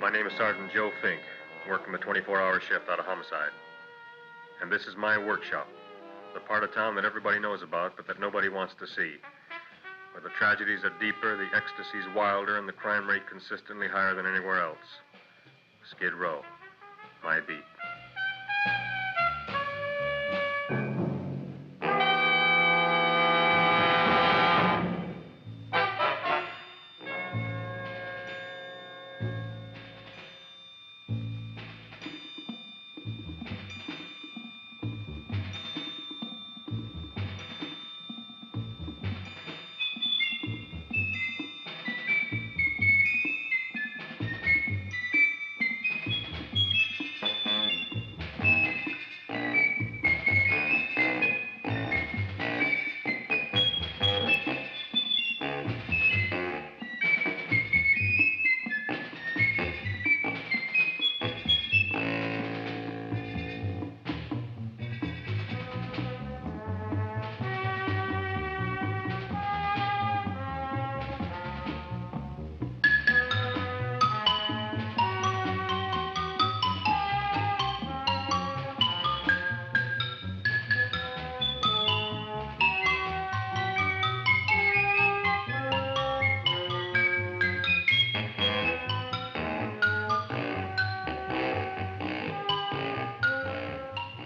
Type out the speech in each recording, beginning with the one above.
My name is Sergeant Joe Fink, working the 24-hour shift out of homicide. And this is my workshop, the part of town that everybody knows about, but that nobody wants to see. Where the tragedies are deeper, the ecstasy's wilder, and the crime rate consistently higher than anywhere else. Skid Row, my beat.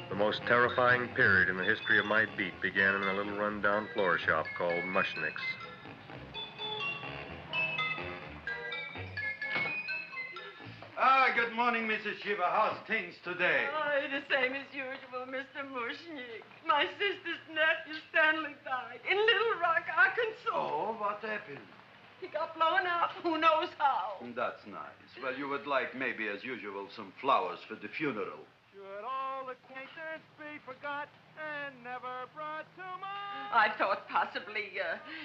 The most terrifying period in the history of my beat began in a little run-down floor shop called Mushnick's. Good morning, Mrs. Shiva. How's things today? Oh, the same as usual, Mr. Mushnick. My sister's nephew, Stanley, died in Little Rock, Arkansas. Oh, what happened? He got blown up. Who knows how? That's nice. Well, you would like, maybe as usual, some flowers for the funeral. Should all acquaintance be forgot and never brought to mind? I thought possibly,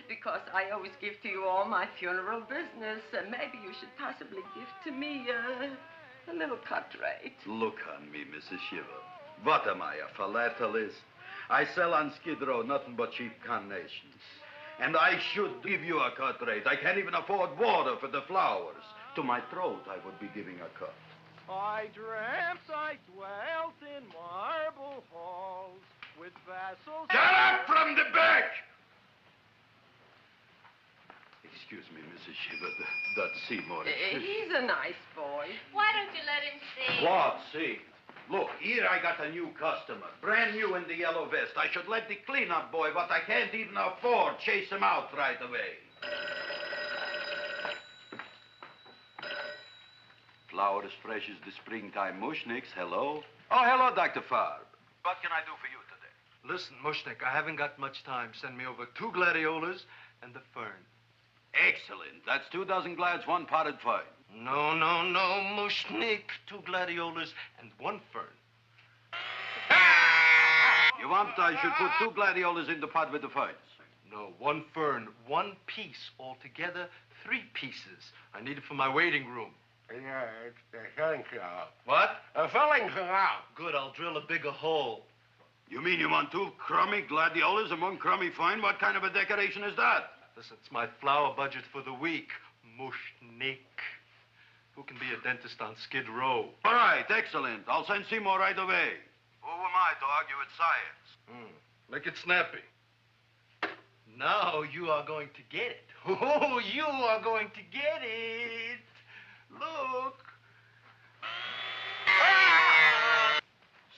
because I always give to you all my funeral business, maybe you should possibly give to me a little cut rate. Look on me, Mrs. Shiva. What am I, a philatelist? I sell on Skid Row nothing but cheap carnations. And I should give you a cut rate. I can't even afford water for the flowers. To my throat, I would be giving a cut. I dreamt I dwelt in marble halls with vassals. Get up from the back! Excuse me, Mrs. Shiva, that's Seymour. He's a nice boy. Why don't you let him see? What, see? Look, here I got a new customer, brand new in the yellow vest. I should let the cleanup boy, but I can't even afford chase him out right away. Flowers fresh as the springtime Mushnicks. Hello? Oh, hello, Dr. Farbe. What can I do for you today? Listen, Mushnick, I haven't got much time. Send me over 2 gladiolas and the fern. Excellent. That's 2 dozen glads, 1 potted fern. No, Mushnick. 2 gladiolas and 1 fern. You want I should put 2 gladiolas in the pot with the ferns? No, 1 fern, 1 piece. Altogether, 3 pieces. I need it for my waiting room. Yeah, it's the filling canal. What? A filling canal. Good, I'll drill a bigger hole. You mean you want 2 crummy gladiolas and 1 crummy fern? What kind of a decoration is that? Listen, it's my flower budget for the week. Mushnick. Who can be a dentist on Skid Row? All right, excellent. I'll send Seymour right away. Who am I to argue with science? Make it snappy. Now you are going to get it. Oh, you are going to get it. Look.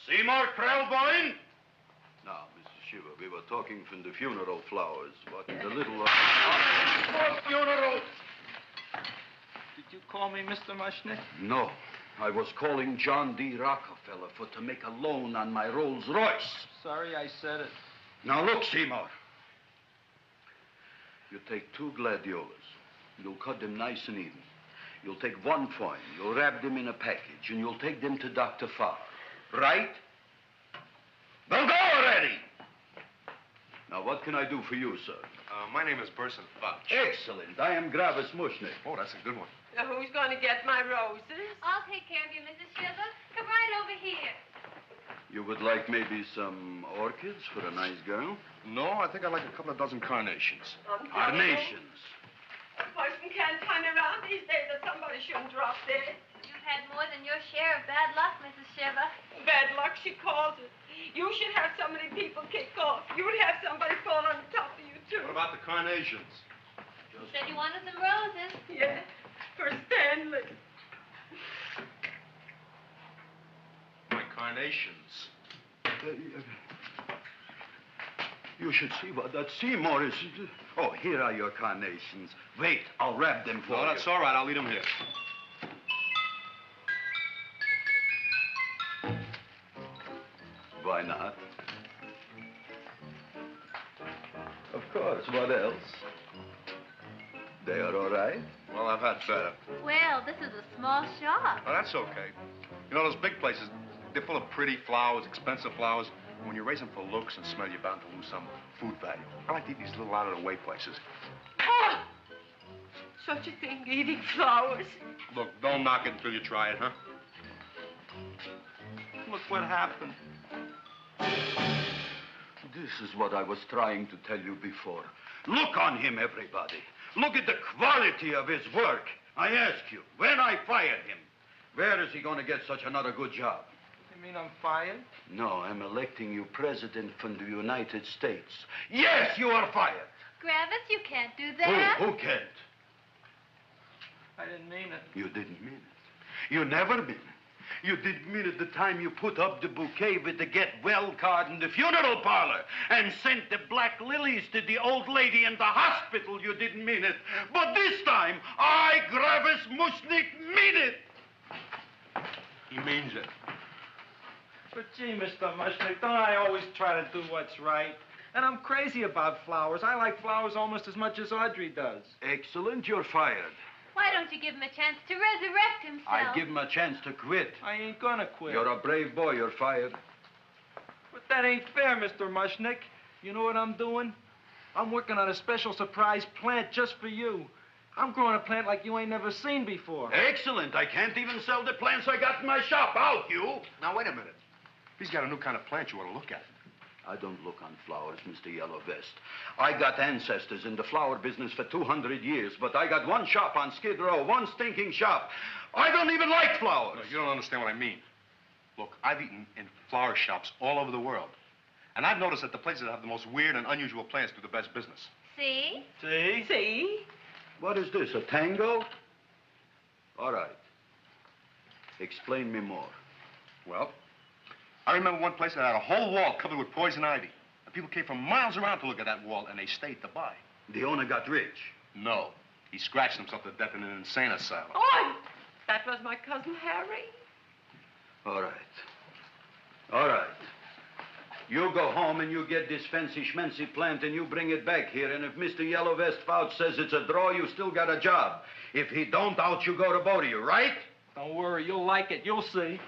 Seymour Krellboyne? Now, Mrs. Shiva, we were talking from the funeral flowers. What in the little... For funeral! Did you call me Mr. Mushnick? No. I was calling John D. Rockefeller to make a loan on my Rolls Royce. Sorry I said it. Now, look, Seymour. You take 2 gladiolas. You'll cut them nice and even. You'll take 1 fern. You'll wrap them in a package, and you'll take them to Dr. Farbe. Right? Well, go already! Now, what can I do for you, sir? My name is Burson Fouch. Excellent. I am Gravis Mushnick. Oh, that's a good one. Who's going to get my roses? I'll take care of you, Mrs. Shiva. Come right over here. You would like maybe some orchids for a nice girl? No, I think I'd like a couple of dozen carnations. Carnations. A person can't turn around these days that somebody shouldn't drop dead. You've had more than your share of bad luck, Mrs. Shiver. Bad luck, she calls it. You should have so many people kick off. You'd have somebody fall on top of you, too. What about the carnations? You said you wanted some roses. Yeah, for Stanley. My carnations. You should see what that Seymour is. Oh, here are your carnations. Wait, I'll wrap them for you. No, that's all right. I'll leave them here. Why not? Of course, what else? They are all right? Well, I've had better. Well, this is a small shop. Oh, that's okay. You know, those big places, they're full of pretty flowers, expensive flowers. And when you raise them for looks and smell, you're bound to lose some food value. I like to eat these little out-of-the-way places. Oh! Such a thing, eating flowers. Look, don't knock it until you try it, huh? Look what happened. This is what I was trying to tell you before. Look on him, everybody. Look at the quality of his work. I ask you, when I fired him, where is he going to get such another good job? You mean I'm fired? No, I'm electing you president from the United States. Yes, you are fired. Gravis, you can't do that. Who can't? I didn't mean it. You didn't mean it. You never mean it. You didn't mean it the time you put up the bouquet with the get well card in the funeral parlor and sent the black lilies to the old lady in the hospital. You didn't mean it. But this time, I, Gravis Mushnik, mean it. He means it. But gee, Mr. Mushnick, don't I always try to do what's right? And I'm crazy about flowers. I like flowers almost as much as Audrey does. Excellent, you're fired. Why don't you give him a chance to resurrect himself? I give him a chance to quit. I ain't gonna quit. You're a brave boy, you're fired. But that ain't fair, Mr. Mushnick. You know what I'm doing? I'm working on a special surprise plant just for you. I'm growing a plant like you ain't never seen before. Excellent. I can't even sell the plants I got in my shop. Out, you. Now, wait a minute. If he's got a new kind of plant you want to look at. I don't look on flowers, Mr. Yellow Vest. I got ancestors in the flower business for 200 years, but I got one shop on Skid Row, one stinking shop. I don't even like flowers. No, you don't understand what I mean. Look, I've eaten in flower shops all over the world. And I've noticed that the places that have the most weird and unusual plants do the best business. See? See? See? What is this, a tango? All right. Explain me more. Well, I remember one place that had a whole wall covered with poison ivy. And people came from miles around to look at that wall, and they stayed to buy. The owner got rich. No. He scratched himself to death in an insane asylum. Oh, that was my cousin Harry. All right. All right. You go home and you get this fancy schmancy plant and you bring it back here. And if Mr. Yellow Vest Fouch says it's a draw, you still got a job. If he don't, out you go to both of you, right? Don't worry, you'll like it. You'll see.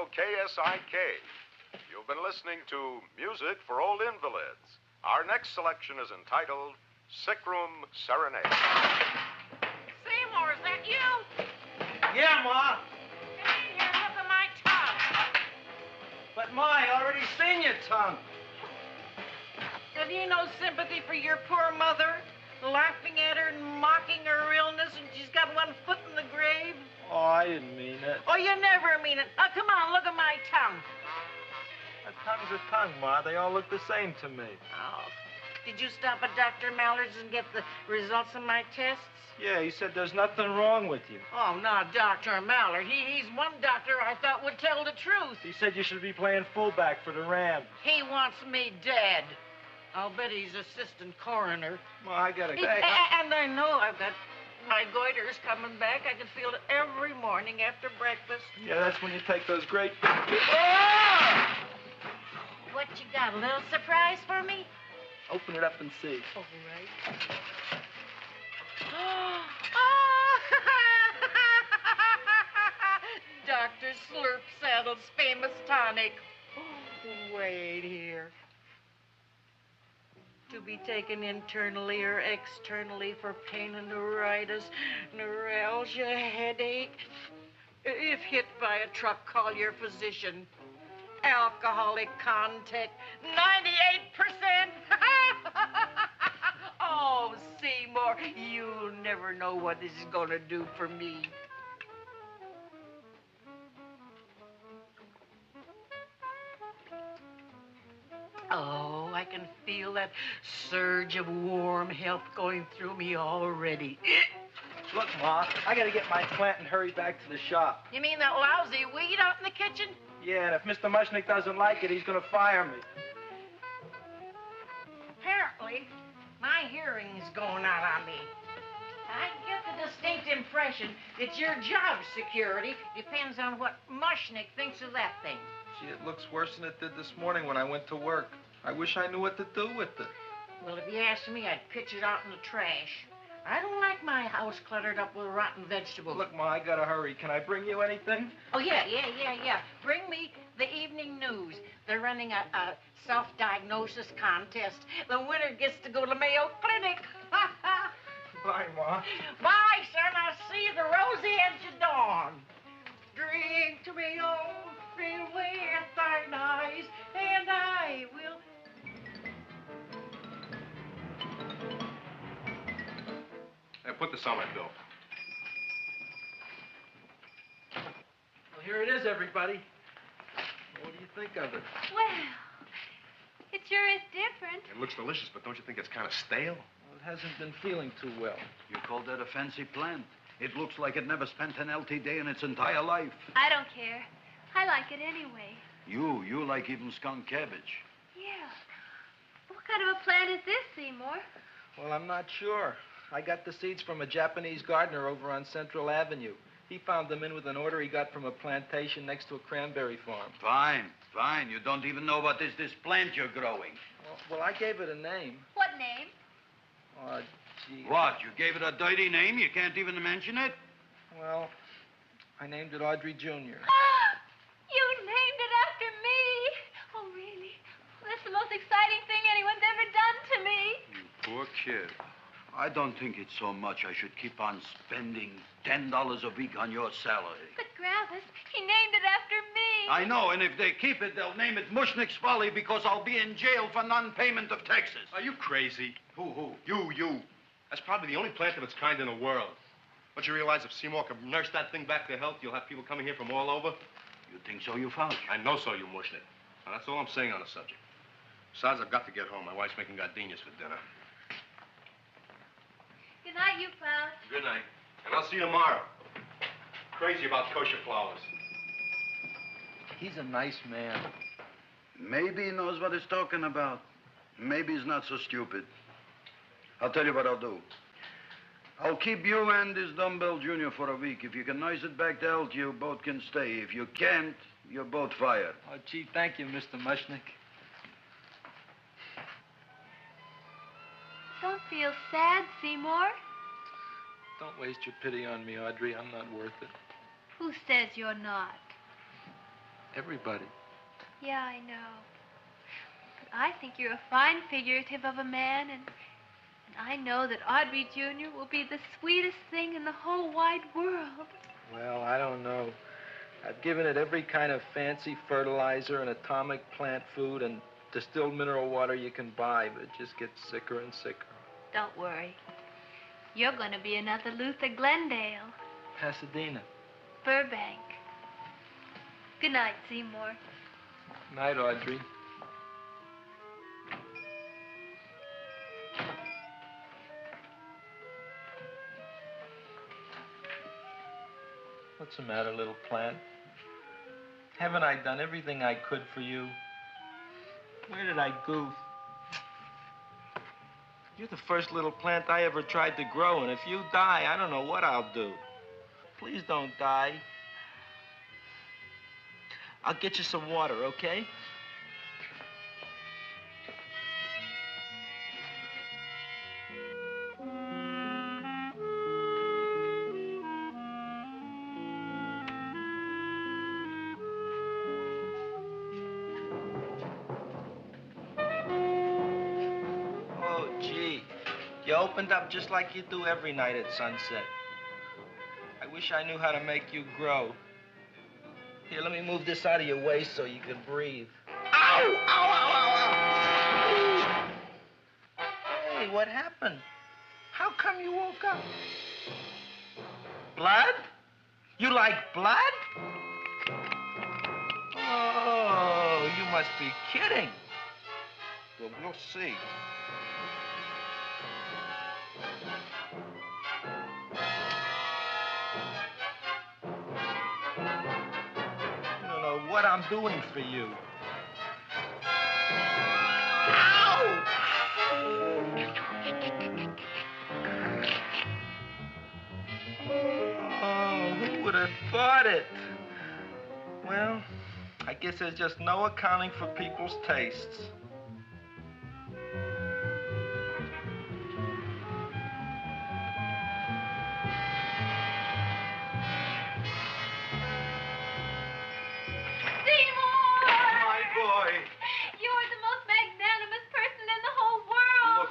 KSIK. You've been listening to Music for Old Invalids. Our next selection is entitled Sick Room Serenade. Seymour, is that you? Yeah, Ma. Come in here and look at my tongue. But, Ma, I already seen your tongue. Have you no sympathy for your poor mother? Laughing at her and mocking her illness, and she's got one foot in the grave? Oh, I didn't mean it. Oh, you never mean it. Oh, come on, look at my tongue. A tongue's a tongue, Ma. They all look the same to me. Oh, did you stop at Dr. Mallard's and get the results of my tests? Yeah, he said there's nothing wrong with you. Oh, not Dr. Mallard. He's one doctor I thought would tell the truth. He said you should be playing fullback for the Rams. He wants me dead. I'll bet he's assistant coroner. Ma, I gotta go. And I know I've got my goiter's coming back. I can feel it every morning after breakfast. Yeah, that's when you take those great... What you got, a little surprise for me? Open it up and see. All right. Dr. Slurp Saddle's famous tonic. Wait here. To be taken internally or externally for pain and neuritis, neuralgia, headache. If hit by a truck, call your physician. Alcoholic contact, 98%. Oh, Seymour, you'll never know what this is going to do for me. Oh, I can feel that surge of warm health going through me already. Look, Ma, I gotta get my plant and hurry back to the shop. You mean that lousy weed out in the kitchen? Yeah, and if Mr. Mushnick doesn't like it, he's gonna fire me. Apparently, my hearing's going out on me. I get the distinct impression that your job security depends on what Mushnick thinks of that thing. Gee, it looks worse than it did this morning when I went to work. I wish I knew what to do with it. Well, if you asked me, I'd pitch it out in the trash. I don't like my house cluttered up with rotten vegetables. Look, Ma, I gotta hurry. Can I bring you anything? Oh, yeah. Bring me the evening news. They're running a self-diagnosis contest. The winner gets to go to Mayo Clinic. Bye, Ma. Bye, son. I'll see you the rosy edge of dawn. Drink to me, oh, fill with thine eyes, and I will... Hey, put this on my bill. Well, here it is, everybody. What do you think of it? Well, it sure is different. It looks delicious, but don't you think it's kind of stale? Well, it hasn't been feeling too well. You call that a fancy plant? It looks like it never spent an LT day in its entire life. I don't care. I like it anyway. You like even skunk cabbage. Yeah. What kind of a plant is this, Seymour? Well, I'm not sure. I got the seeds from a Japanese gardener over on Central Avenue. He found them in with an order he got from a plantation next to a cranberry farm. Fine. You don't even know what is this plant you're growing. Well, I gave it a name. What name? Oh, gee. What? You gave it a dirty name? You can't even mention it? Well, I named it Audrey Jr. You named it after me. Oh, really? That's the most exciting thing anyone's ever done to me. You poor kid. I don't think it's so much I should keep on spending $10 a week on your salary. But, Gravis, he named it after me. I know, and if they keep it, they'll name it Mushnick's Folly because I'll be in jail for non-payment of taxes. Are you crazy? Who? You. That's probably the only plant of its kind in the world. Don't you realize if Seymour can nurse that thing back to health, you'll have people coming here from all over? You think so, you found? I know so, you Mushnick. Now, that's all I'm saying on the subject. Besides, I've got to get home. My wife's making gardenias for dinner. Good night, you fellas. Good night. And I'll see you tomorrow. Crazy about kosher flowers. He's a nice man. Maybe he knows what he's talking about. Maybe he's not so stupid. I'll tell you what I'll do. I'll keep you and this dumbbell junior for a week. If you can nurse it back to health, you both can stay. If you can't, you're both fired. Oh, gee, thank you, Mr. Mushnick. Don't feel sad, Seymour. Don't waste your pity on me, Audrey. I'm not worth it. Who says you're not? Everybody. Yeah, I know. But I think you're a fine figurative of a man, and I know that Audrey Jr. will be the sweetest thing in the whole wide world. Well, I don't know. I've given it every kind of fancy fertilizer and atomic plant food and distilled mineral water you can buy, but it just gets sicker and sicker. Don't worry. You're going to be another Luther Glendale. Pasadena. Burbank. Good night, Seymour. Night, Audrey. What's the matter, little plant? Haven't I done everything I could for you? Where did I goof? You're the first little plant I ever tried to grow, and if you die, I don't know what I'll do. Please don't die. I'll get you some water, okay? You opened up just like you do every night at sunset. I wish I knew how to make you grow. Here, let me move this out of your way so you can breathe. Ow! Ow, ow, ow, ow! Hey, what happened? How come you woke up? Blood? You like blood? Oh, you must be kidding. Well, we'll see. You don't know what I'm doing for you. Ow! Oh, who would have thought it? Well, I guess there's just no accounting for people's tastes.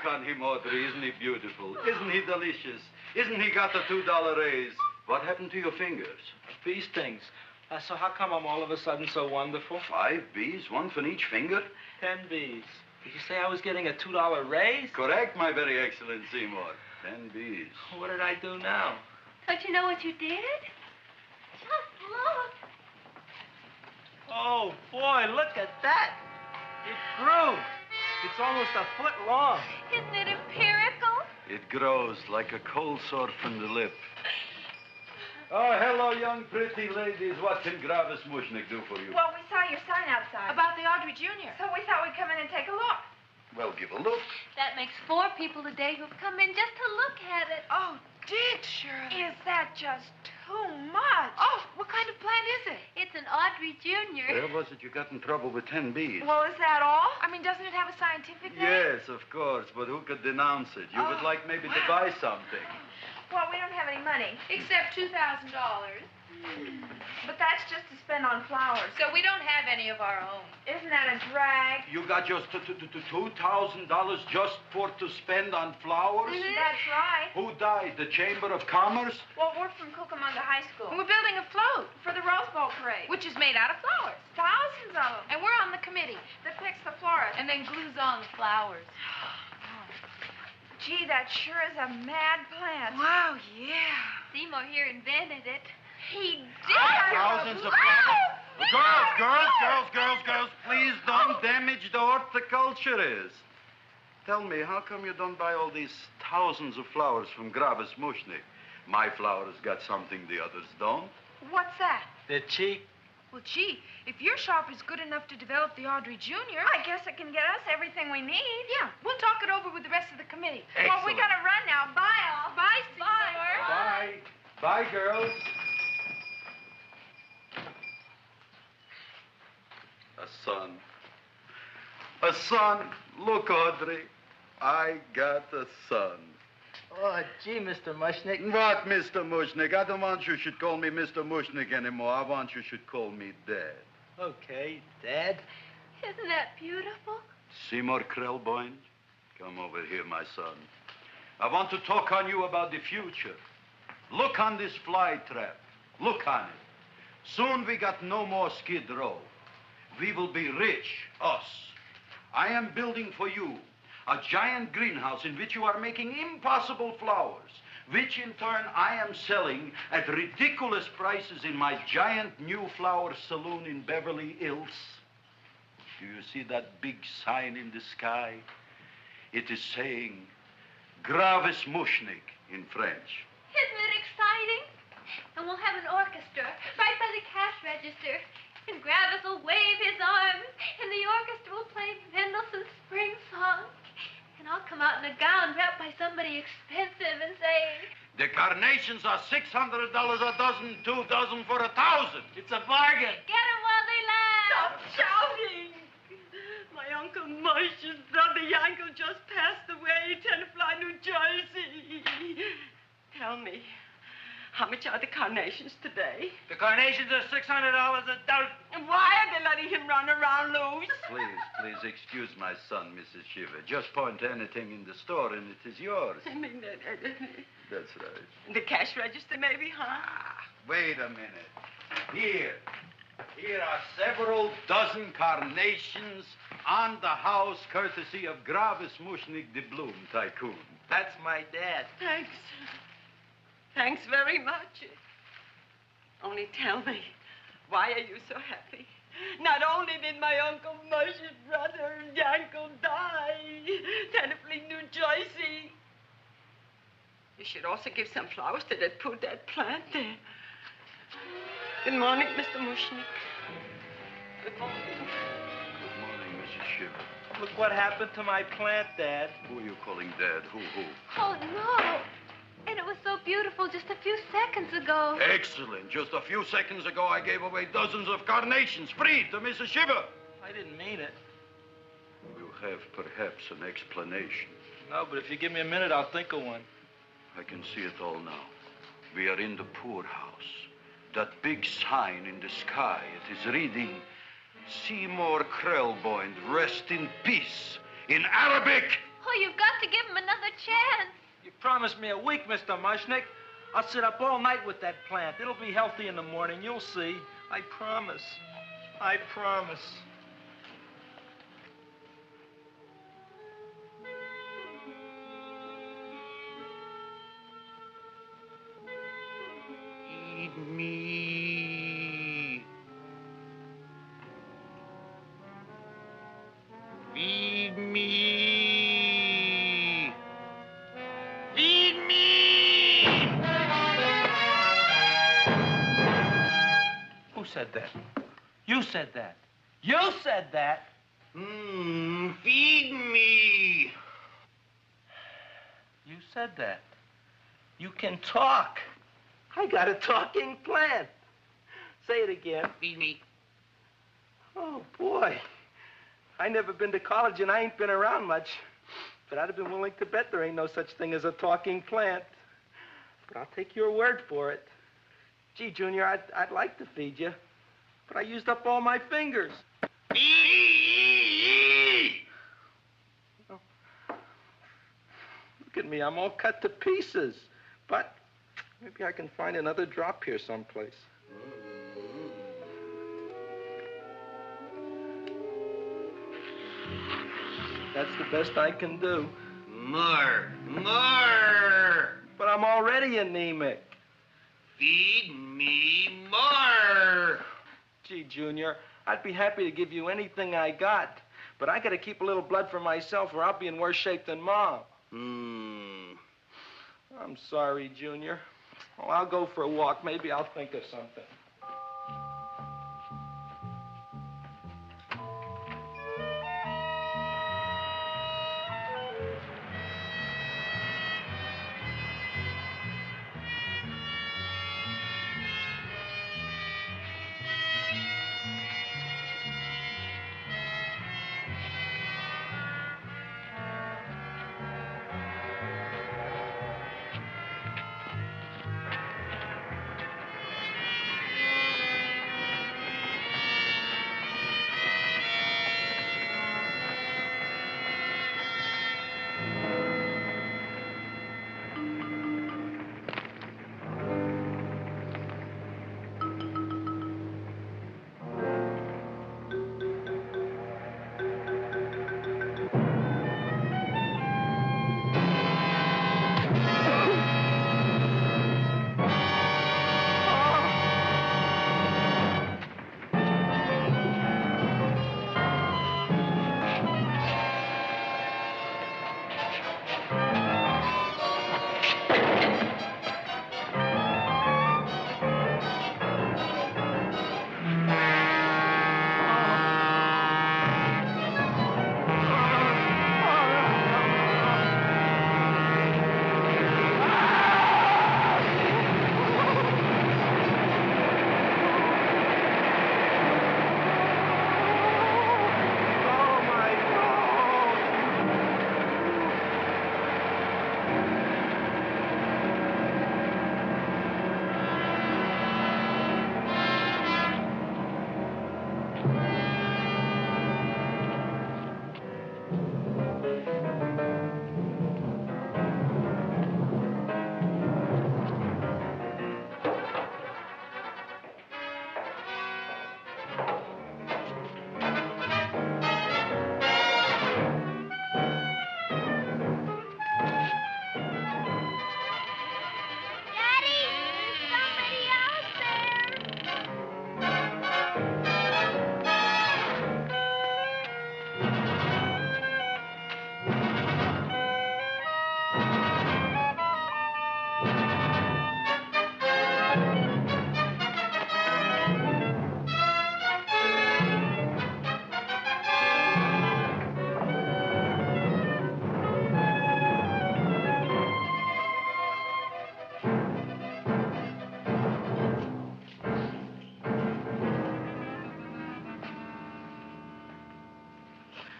On him, Audrey. Isn't he beautiful? Isn't he delicious? Isn't he got the $2 raise? What happened to your fingers? Bee stings. So how come I'm all of a sudden so wonderful? 5 bees, one for each finger? 10 bees. Did you say I was getting a $2 raise? Correct, my very excellent Seymour. 10 bees. What did I do now? Don't you know what you did? Just look. Oh, boy, look at that. It grew. It's almost a foot long. Isn't it empirical? It grows like a cold sore from the lip. Oh, hello, young pretty ladies. What can Gravis Mushnick do for you? Well, we saw your sign outside. About the Audrey Jr. So we thought we'd come in and take a look. Well, give a look. That makes 4 people a day who've come in just to look at it. Oh, did, Shirley? Is that just too much? Oh, what kind of plant is it? It's an Audrey Jr. Where was it you got in trouble with 10 bees? Well, is that all? I mean, doesn't it have a scientific name? Yes, of course, but who could denounce it? You would like maybe to buy something. Well, we don't have any money. Except $2,000. But that's just to spend on flowers. So we don't have any of our own. Isn't that a drag? You got just $2,000 just to spend on flowers? Mm-hmm. That's right. Who died? The Chamber of Commerce? Well, we're from Cucamonga High School. We're building a float for the Rose Bowl parade. Which is made out of flowers. Thousands of them. And we're on the committee that picks the florist. And then glues on the flowers. Gee, that sure is a mad plant. Wow, yeah. Seymour here invented it. He did. Thousands of flowers. Girls, please don't damage the horticulturist. Tell me, how come you don't buy all these thousands of flowers from Gravis Mushnick? My flowers got something the others don't. What's that? They're cheap. Well, gee, if your shop is good enough to develop the Audrey Jr., I guess it can get us everything we need. Yeah, we'll talk it over with the rest of the committee. Excellent. Well, we gotta run now. Bye, all. Bye, Seymour. Bye. Bye, girls. A son. A son. Look, Audrey. I got a son. Oh, gee, Mr. Mushnick. What, Mr. Mushnick? I don't want you should call me Mr. Mushnick anymore. I want you should call me Dad. Okay, Dad. Isn't that beautiful? Seymour Krelboyne, come over here, my son. I want to talk on you about the future. Look on this fly trap. Look on it. Soon we got no more Skid Row. We will be rich, us. I am building for you a giant greenhouse in which you are making impossible flowers, which in turn I am selling at ridiculous prices in my giant new flower saloon in Beverly Hills. Do you see that big sign in the sky? It is saying, Gravis Mushnick in French. Isn't it exciting? And we'll have an orchestra right by the cash register. And Gravis will wave his arms, and the orchestra will play Mendelssohn's Spring Song. And I'll come out in a gown wrapped by somebody expensive and say... The carnations are $600 a dozen, 2 dozen for 1,000. It's a bargain. Get 'em while they last. Stop shouting. My Uncle Mush's brother Yanko just passed away, Tenafly, New Jersey. Tell me, how much are the carnations today? The carnations are $600 a dozen. And why are they letting him run around loose? Please excuse my son, Mrs. Shiver. Just point to anything in the store and it is yours. I mean, That's right. the cash register, maybe, huh? Wait a minute. Here are several dozen carnations on the house, courtesy of Gravis Mushnik the Bloom Tycoon. That's my dad. Thanks. Thanks very much. Only tell me, why are you so happy? Not only did my Uncle Mush's brother, Yankel, die, Tenafly, New Jersey. You should also give some flowers to that poor dead plant there. Good morning, Mr. Mushnik. Good morning. Good morning, Mrs. Shiver. Look what happened to my plant, Dad. Who are you calling Dad? Who? Oh, no. And it was so beautiful just a few seconds ago. Excellent. Just a few seconds ago, I gave away dozens of carnations free to Mrs. Shiver. I didn't mean it. You have perhaps an explanation. No, but if you give me a minute, I'll think of one. I can see it all now. We are in the poorhouse. That big sign in the sky, it is reading, Seymour Krelboind, rest in peace, in Arabic. Oh, you've got to give him another chance. You promised me a week, Mr. Mushnik. I'll sit up all night with that plant. It'll be healthy in the morning. You'll see. I promise. I promise. Feed me. Feed me. Feed me. Who said that? You said that. You said that. Feed me. You said that. You can talk. I got a talking plant. Say it again. Feed me. Oh, boy. I never been to college and I ain't been around much. But I'd have been willing to bet there ain't no such thing as a talking plant. But I'll take your word for it. Gee, Junior, I'd like to feed you. But I used up all my fingers. Oh. Look at me, I'm all cut to pieces. But maybe I can find another drop here someplace. That's the best I can do. More. But I'm already anemic. Feed me more. Gee, Junior, I'd be happy to give you anything I got. But I gotta keep a little blood for myself or I'll be in worse shape than Mom. I'm sorry, Junior. Oh, I'll go for a walk. Maybe I'll think of something.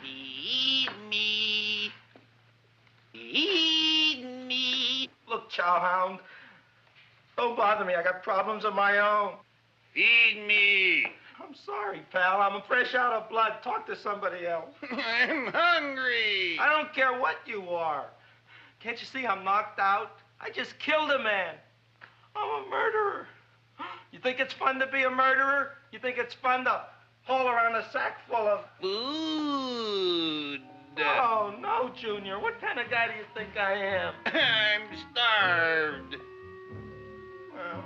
Eat me. Eat me. Look, Chowhound, don't bother me. I got problems of my own. Feed me. I'm sorry, pal. I'm fresh out of blood. Talk to somebody else. I'm hungry. I don't care what you are. Can't you see I'm knocked out? I just killed a man. I'm a murderer. You think it's fun to be a murderer? You think it's fun to haul around a sack full of food? Oh, no, Junior. What kind of guy do you think I am? I'm starved. Well,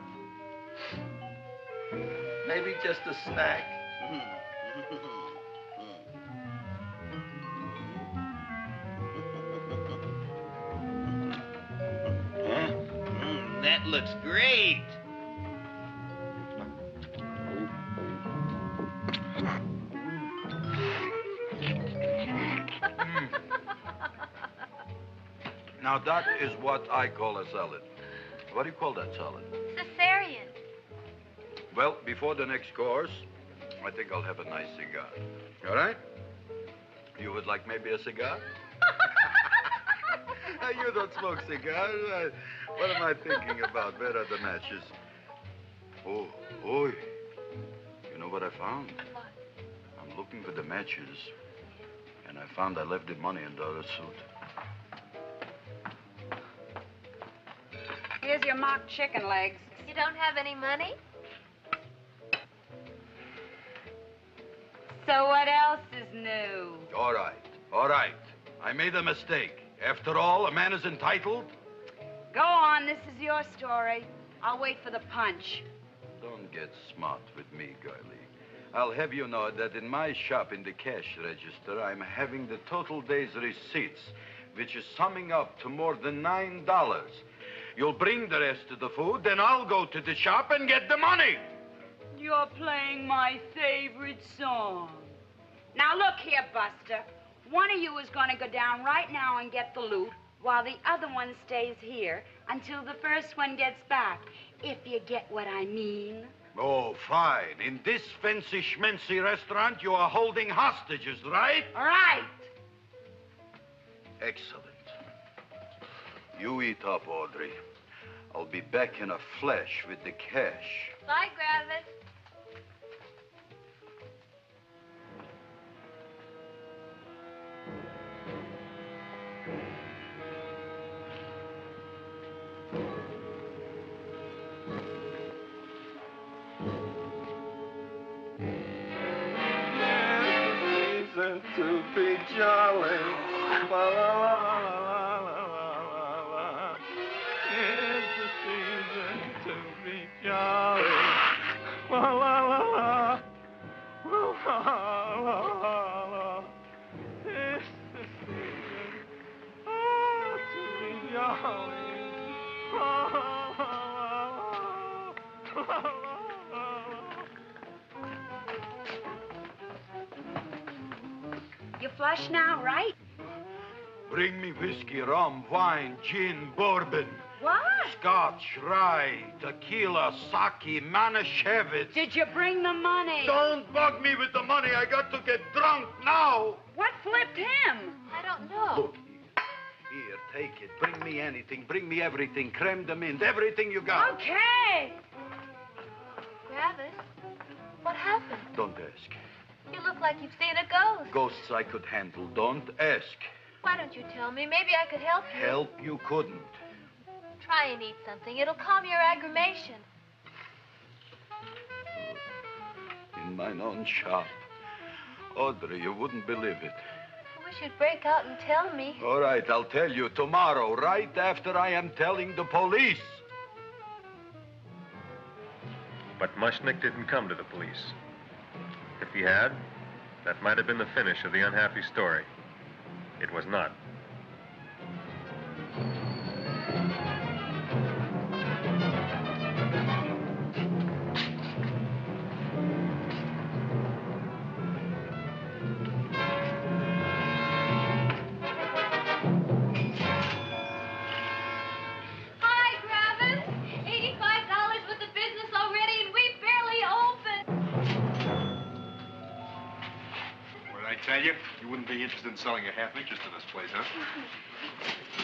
maybe just a snack. That looks great. Now, that is what I call a salad. What do you call that salad? Caesarean. Well, before the next course, I think I'll have a nice cigar. All right? You would like maybe a cigar? You don't smoke cigars. What am I thinking about? Where are the matches? Oh, oi. You know what I found? What? I'm looking for the matches, and I found I left the money in the other suit. Here's your mock chicken legs. You don't have any money? So what else is new? All right, all right. I made a mistake. After all, a man is entitled. Go on, this is your story. I'll wait for the punch. Don't get smart with me, girlie. I'll have you know that in my shop in the cash register, I'm having the total day's receipts, which is summing up to more than $9. You'll bring the rest of the food, then I'll go to the shop and get the money. You're playing my favorite song. Now look here, Buster. One of you is going to go down right now and get the loot, while the other one stays here until the first one gets back, if you get what I mean. Oh, fine. In this fancy schmancy restaurant, you are holding hostages, right? Right. Excellent. You eat up, Audrey. I'll be back in a flash with the cash. Bye, Gravis. To be jolly. La, la, la, la, la, la, la. It's the season to be jolly. La, la, la, la. La, la, la, la. It's the season to be jolly. La, la, la, la, la, la. You flush now, right? Bring me whiskey, rum, wine, gin, bourbon. What? Scotch, rye, tequila, sake, Manischewitz. Did you bring the money? Don't bug me with the money. I got to get drunk now. What flipped him? I don't know. Look, here, take it. Bring me anything. Bring me everything. Creme de mint, everything you got. Okay. Gravis, what happened? Don't ask. You look like you've seen a ghost. Ghosts I could handle. Don't ask. Why don't you tell me? Maybe I could help you. Help you couldn't. Try and eat something. It'll calm your aggravation. In mine own shop. Audrey, you wouldn't believe it. I wish you'd break out and tell me. All right, I'll tell you tomorrow, right after I am telling the police. But Mushnick didn't come to the police. If he had, that might have been the finish of the unhappy story. It was not. Hi, Gravis. $85 with the business already, and we barely opened. What I tell you, you wouldn't be interested in selling your half interest in this place, huh?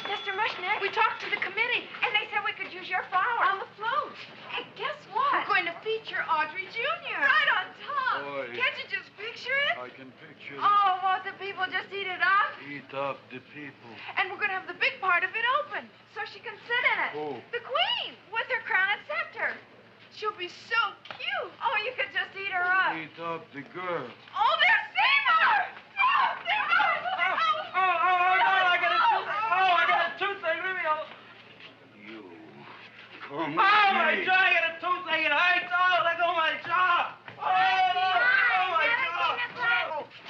Mr. Mushnick, we talked to the committee, and they said we could use your flower. On the float. And guess what? We're going to feature Audrey Jr. Right on top. Boy. Can't you just picture it? I can picture it. Oh, won't the people just eat it up? Eat up the people. And we're going to have the big part of it open, so she can sit in it. Who? The queen, with her crown and scepter. She'll be so cute. Oh, you could just eat her up. Eat up the girl. Oh, there's Seymour! Oh, Seymour! I got a toothache. Leave me alone. You. Come Oh, my with me. jaw, I got a toothache. It hurts. Oh, let go of my jaw. Oh, my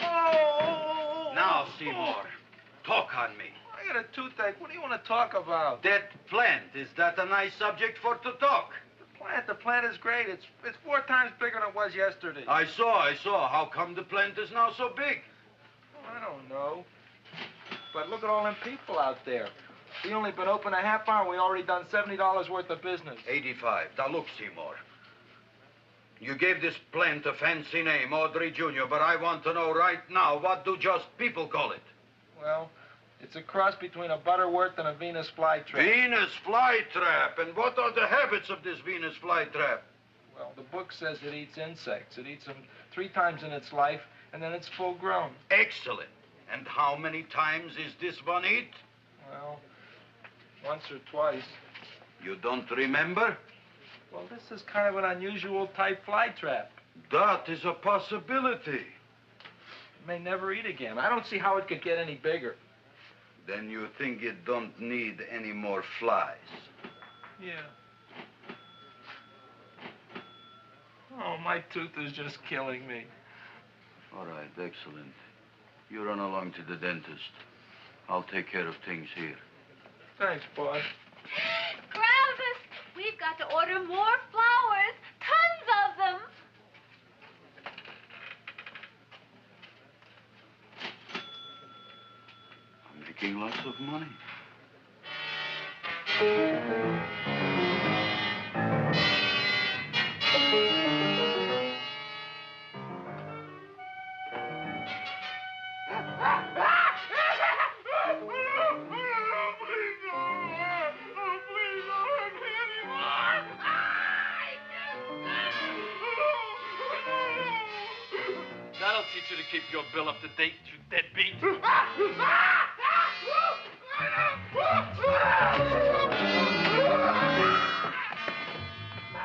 jaw. Now, Seymour, talk on me. I got a toothache. What do you want to talk about? That plant, is that a nice subject for to talk? The plant is great. It's 4 times bigger than it was yesterday. I saw. How come the plant is now so big? I don't know. But look at all them people out there. We only been open a half hour. We already done $70 worth of business. 85. Now, look, Seymour. You gave this plant a fancy name, Audrey Jr., but I want to know right now, what do just people call it? Well, it's a cross between a Butterworth and a Venus flytrap. Venus flytrap. And what are the habits of this Venus flytrap? Well, the book says it eats insects. It eats them 3 times in its life, and then it's full grown. Excellent. And how many times is this one eat? Well, once or twice. You don't remember? Well, this is kind of an unusual type flytrap. That is a possibility. It may never eat again. I don't see how it could get any bigger. Then you think it don't need any more flies? Yeah. Oh, my tooth is just killing me. All right, excellent. You run along to the dentist. I'll take care of things here. Thanks, boss. Gravis, we've got to order more flowers. Tons of them. I'm making lots of money. That'll teach you to keep your bill up to date, you deadbeat. Go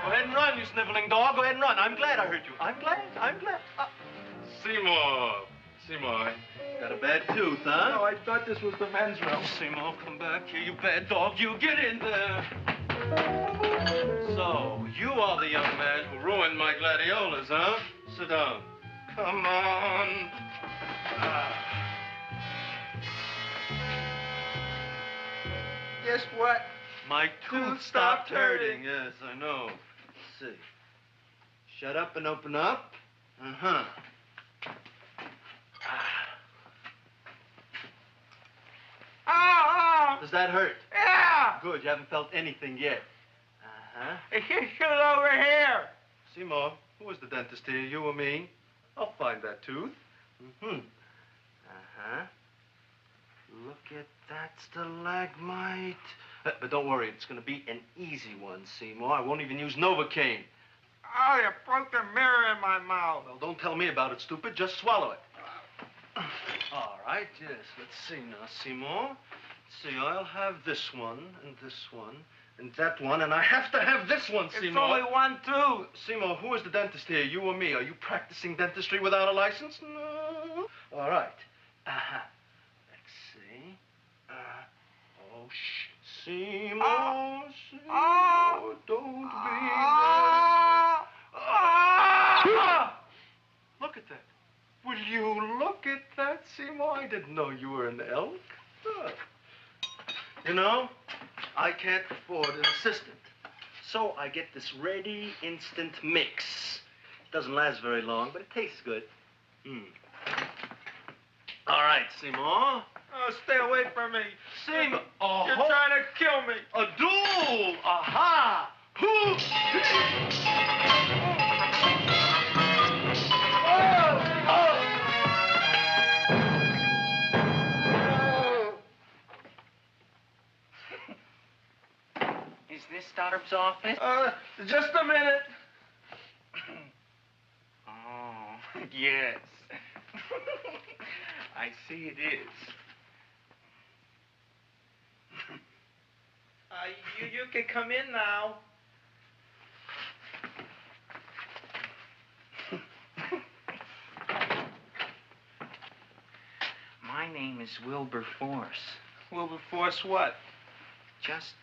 ahead and run, you sniveling dog. Go ahead and run. I'm glad I hurt you. I'm glad. Seymour, got a bad tooth, huh? No, I thought this was the men's room. Seymour, come back here, you bad dog. You get in there. So, you are the young man who ruined my gladiolas, huh? Sit down. Come on. Guess what? My tooth stopped hurting. Yes, I know. Let's see. Shut up and open up. Uh-huh. Oh! Does that hurt? Yeah! Good, you haven't felt anything yet. Uh-huh. It's just over here. Seymour, who was the dentist here, you or me? I'll find that tooth. Mm-hmm. Uh-huh. Look at that stalagmite. But don't worry, it's going to be an easy one, Seymour. I won't even use Novocaine. Oh, you broke the mirror in my mouth. Well, don't tell me about it, stupid. Just swallow it. All right, yes. Let's see now, Seymour. Let's see, I'll have this one, and that one, and I have to have this one, Seymour. It's only one tooth. Seymour, who is the dentist here, you or me? Are you practicing dentistry without a license? No. All right. Uh-huh. Let's see. Oh, shh. Seymour, Seymour, don't be mad. Look at that. Will you look at that, Seymour? I didn't know you were an elk. You know, I can't afford an assistant. So I get this ready instant mix. It doesn't last very long, but it tastes good. All right, Seymour. Oh, stay away from me. Seymour. You're trying to kill me. A duel. Aha. doctor's office? Just a minute. Oh, yes. I see it is. You can come in now. My name is Wilberforce. Wilberforce what? Just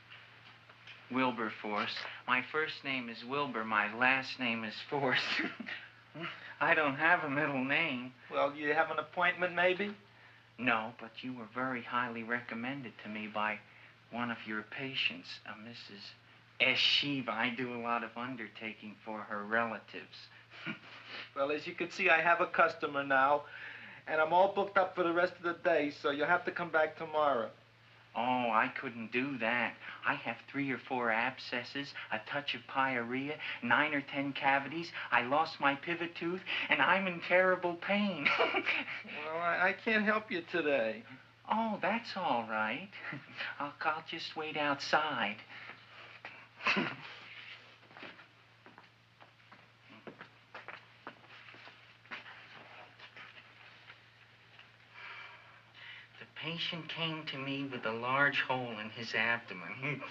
Wilberforce. My first name is Wilbur. My last name is Force. I don't have a middle name. Well, you have an appointment, maybe? No, but you were very highly recommended to me by one of your patients, Mrs. S. Shiva. I do a lot of undertaking for her relatives. Well, as you can see, I have a customer now, and I'm all booked up for the rest of the day, so you'll have to come back tomorrow. Oh, I couldn't do that. I have 3 or 4 abscesses, a touch of pyorrhea, 9 or 10 cavities. I lost my pivot tooth, and I'm in terrible pain. Well, I can't help you today. Oh, that's all right. I'll just wait outside. The patient came to me with a large hole in his abdomen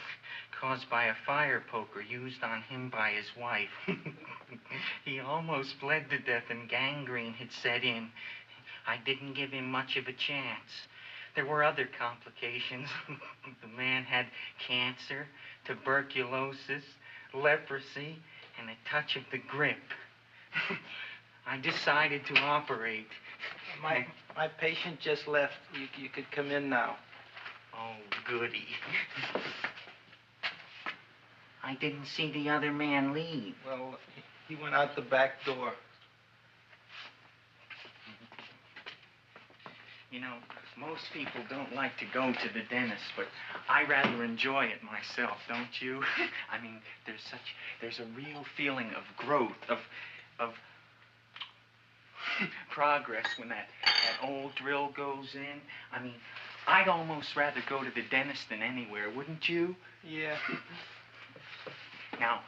caused by a fire poker used on him by his wife. He almost bled to death and gangrene had set in. I didn't give him much of a chance. There were other complications. The man had cancer, tuberculosis, leprosy, and a touch of the grip. I decided to operate. My patient just left. You could come in now. Oh, goody. I didn't see the other man leave. Well, he went out the back door. You know, most people don't like to go to the dentist, but I rather enjoy it myself, don't you? I mean, there's a real feeling of growth, of progress when that old drill goes in. I mean, I'd almost rather go to the dentist than anywhere, wouldn't you? Yeah. Now,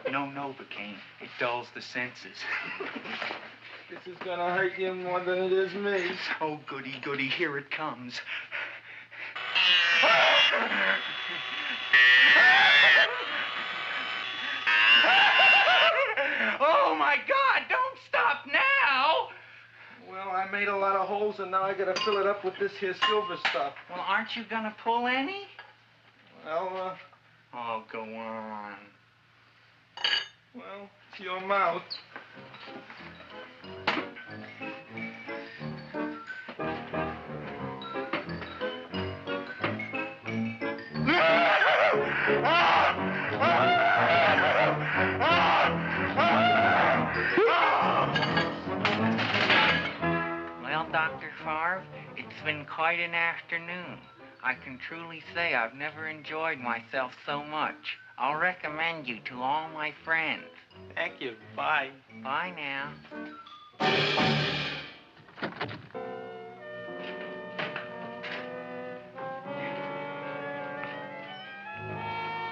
no Novocaine. It dulls the senses. This is gonna hurt you more than it is me. Oh, goody, goody, here it comes. Oh, my God, don't stop now! Well, I made a lot of holes, and now I gotta fill it up with this here silver stuff. Well, aren't you gonna pull any? Well, Oh, go on. Well, it's your mouth. Well, Dr. Favre, it's been quite an afternoon. I can truly say I've never enjoyed myself so much. I'll recommend you to all my friends. Thank you. Bye. Bye now.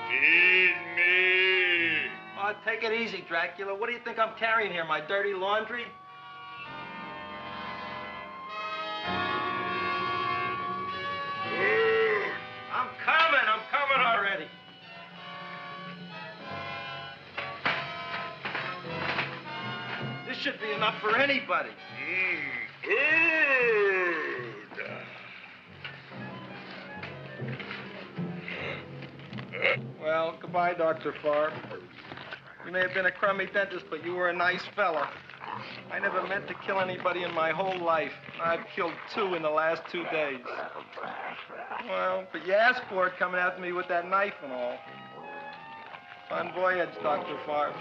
Feed me. Oh, take it easy, Dracula. What do you think I'm carrying here, my dirty laundry? I'm coming already. This should be enough for anybody. Well, goodbye, Dr. Favre. You may have been a crummy dentist, but you were a nice fella. I never meant to kill anybody in my whole life. I've killed 2 in the last 2 days. Well, but you asked for it coming after me with that knife and all. Fun voyage, Dr. Favre.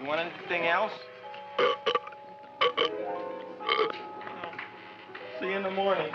You want anything else? See you in the morning.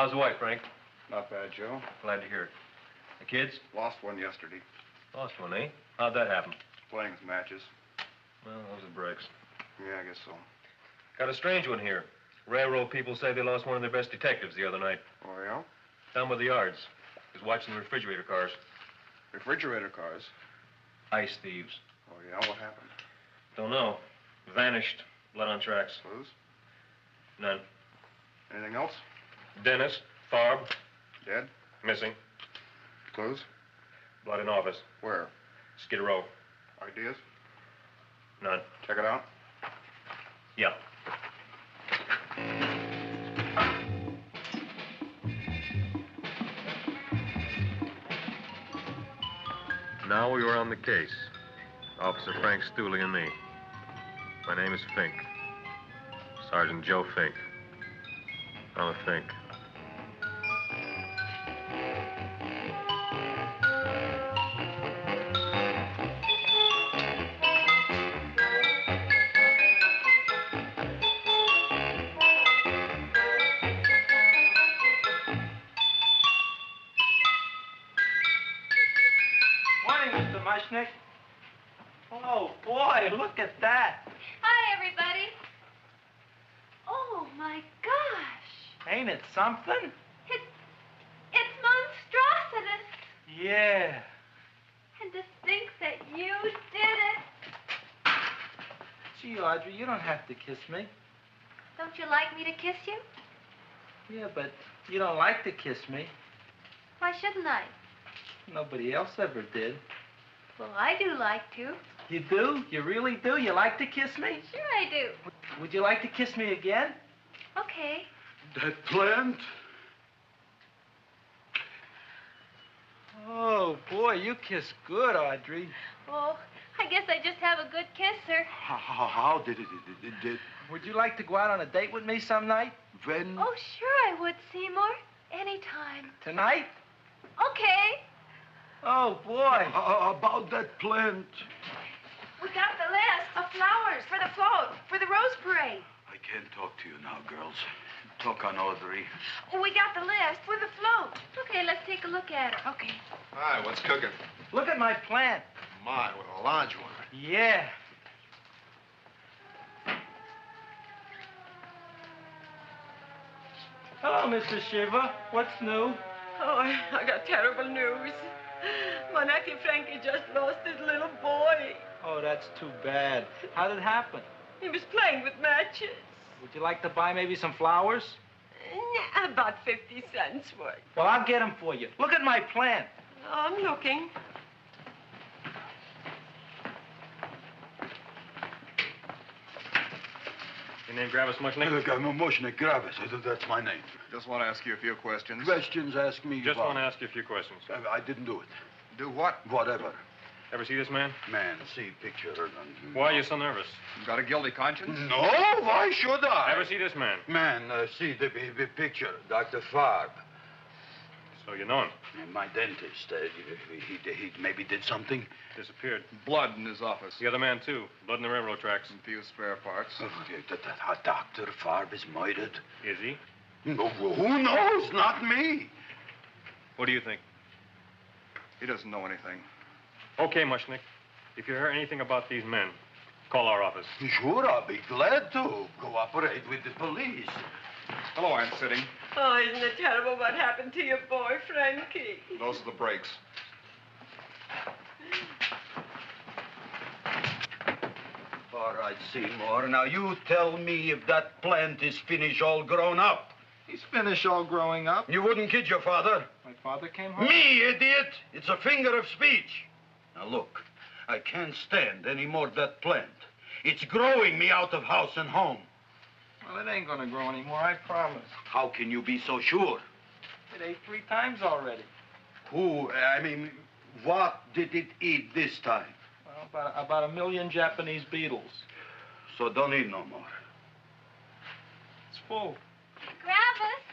How's the wife, Frank? Not bad, Joe. Glad to hear it. The kids? Lost one yesterday. Lost one, eh? How'd that happen? Playing some matches. Well, those are breaks. Yeah, I guess so. Got a strange one here. Railroad people say they lost one of their best detectives the other night. Oh, yeah? Down by the yards. He was watching the refrigerator cars. Refrigerator cars? Ice thieves. Oh, yeah? What happened? Don't know. Vanished. Blood on tracks. Clues? None. Anything else? Dennis. Farb. Dead? Missing. Clues? Blood in office. Where? Skid Row. Ideas? None. Check it out. Yeah. Now we were on the case. Officer Frank Stooley and me. My name is Fink. Sergeant Joe Fink. I'm a Fink. Oh, boy, look at that. Hi, everybody. Oh, my gosh. Ain't it something? It's monstrositous. Yeah. And to think that you did it. Gee, Audrey, you don't have to kiss me. Don't you like me to kiss you? Yeah, but you don't like to kiss me. Why shouldn't I? Nobody else ever did. Well, I do like to. You do? You really do? You like to kiss me? Sure I do. Would you like to kiss me again? Okay. That plant? Oh, boy, you kiss good, Audrey. Oh, I guess I just have a good kisser. How did it? Would you like to go out on a date with me some night? When? Oh, sure I would, Seymour. Anytime. Tonight? Okay. Oh, boy. About that plant. We got the list of flowers for the float, for the rose parade. I can't talk to you now, girls. Talk on Audrey. We got the list for the float. Okay, let's take a look at it. Okay. Hi, what's cooking? Look at my plant. My, what a large one. Yeah. Hello, Mr. Shiva. What's new? Oh, I got terrible news. My nephew Frankie just lost his little boy. Oh, that's too bad. How did it happen? He was playing with matches. Would you like to buy maybe some flowers? About 50 cents worth. Well, I'll get them for you. Look at my plant. I'm looking. Your name Gravis Mushnick? Look, I'm a Mushnick Gravis. That's my name. Just want to ask you a few questions. Questions, ask me. Just want to ask you a few questions. I didn't do it. Do what? Whatever. Ever see this man? Man, see picture. Why are you so nervous? You got a guilty conscience? No, why should I? Ever see this man? Man, see the picture. Dr. Farb. So you know him? My dentist. He maybe did something. Disappeared. Blood in his office. The other man, too. Blood in the railroad tracks. And few spare parts. Dr. Farb is murdered. Is he? No, who knows? Not me. What do you think? He doesn't know anything. Okay, Mushnick. If you hear anything about these men, call our office. Sure, I'll be glad to cooperate with the police. Hello, Aunt Sitting. Oh, isn't it terrible what happened to your boy, Frankie? Those are the breaks. All right, Seymour. Now, you tell me if that plant is finished all grown up. He's finished all growing up. You wouldn't kid your father? My father came home? Me, idiot! It's a finger of speech. Now, look, I can't stand any more of that plant. It's growing me out of house and home. Well, it ain't gonna grow anymore, I promise. How can you be so sure? It ate 3 times already. What did it eat this time? Well, about 1 million Japanese beetles. So don't eat no more. It's full. Gravis.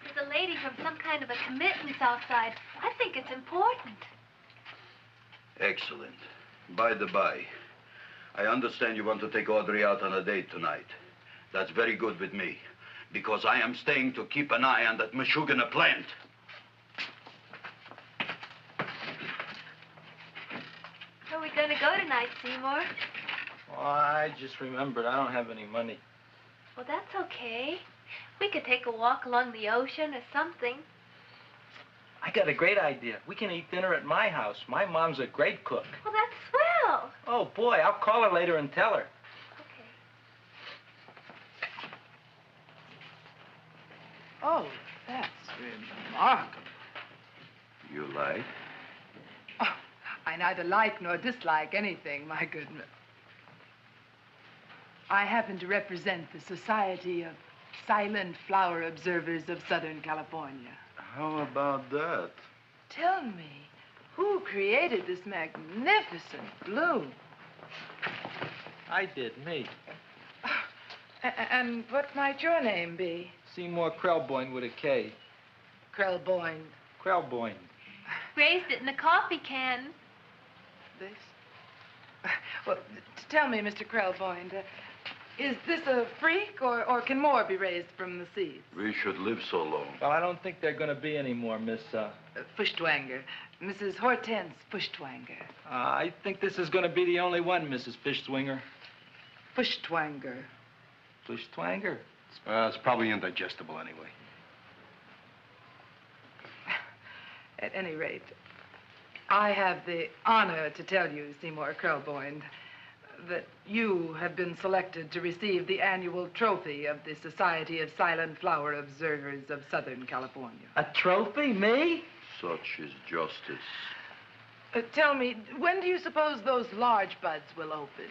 There's a lady from some kind of a committance outside. I think it's important. Excellent. By the by, I understand you want to take Audrey out on a date tonight. That's very good with me. Because I am staying to keep an eye on that Meshuggah plant. Where are we going to go tonight, Seymour? Oh, I just remembered I don't have any money. Well, that's okay. We could take a walk along the ocean or something. I got a great idea. We can eat dinner at my house. My mom's a great cook. Well, that's swell. Oh, boy, I'll call her later and tell her. Oh, that's remarkable. You like? Oh, I neither like nor dislike anything, my good man. I happen to represent the Society of Silent Flower Observers of Southern California. How about that? Tell me, who created this magnificent bloom? I did, me. And what might your name be? Seymour Krelboyne with a K. Krelboyne. Krelboyne. Raised it in a coffee can. This? Well, tell me, Mr. Krelboyne, is this a freak, or can more be raised from the seeds? We should live so long. Well, I don't think there are going to be any more, Miss, Fuschtwanger. Mrs. Hortense Fuschtwanger. I think this is going to be the only one, Mrs. Fishswinger. Fuschtwanger. Fuschtwanger? It's probably indigestible anyway. At any rate, I have the honor to tell you, Seymour Krelboyne, that you have been selected to receive the annual trophy of the Society of Silent Flower Observers of Southern California. A trophy? Me? Such is justice. Tell me, when do you suppose those large buds will open?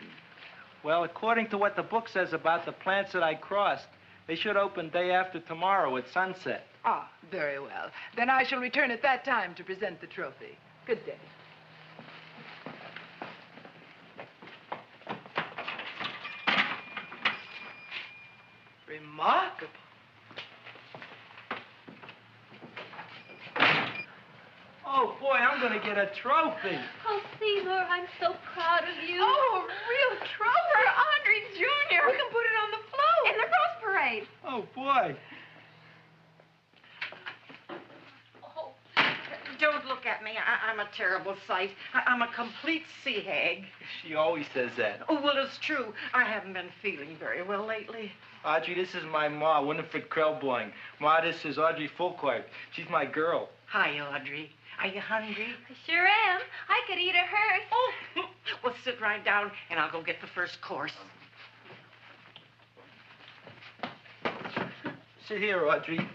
Well, according to what the book says about the plants that I crossed, they should open day after tomorrow at sunset. Ah, very well. Then I shall return at that time to present the trophy. Good day. Remarkable. Oh, boy, I'm going to get a trophy. Oh, Seymour, I'm so proud of you. Oh, a real trophy for Andre Jr. We can put it on the float in the Rose Parade. Oh, boy. Don't look at me. I'm a terrible sight. I'm a complete sea hag. She always says that. Oh, well, it's true. I haven't been feeling very well lately. Audrey, this is my ma, Winifred Krelboyne. Ma, this is Audrey Fulcourt. She's my girl. Hi, Audrey. Are you hungry? I sure am. I could eat a hearse. Oh, well, sit right down, and I'll go get the first course. Sit here, Audrey.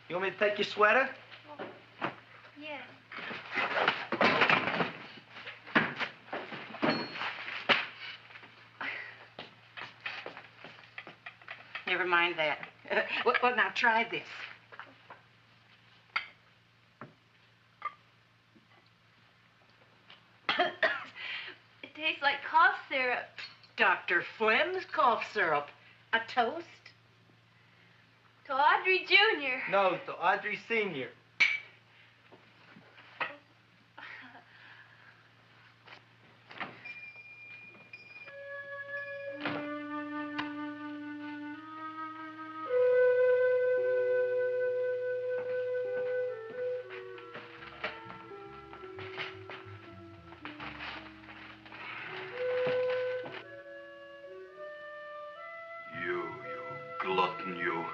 You want me to take your sweater? Yeah. Never mind that. Well, now try this. It tastes like cough syrup. Dr. Flynn's cough syrup. A toast? To Audrey Jr. No, to Audrey Sr. Glutton, you.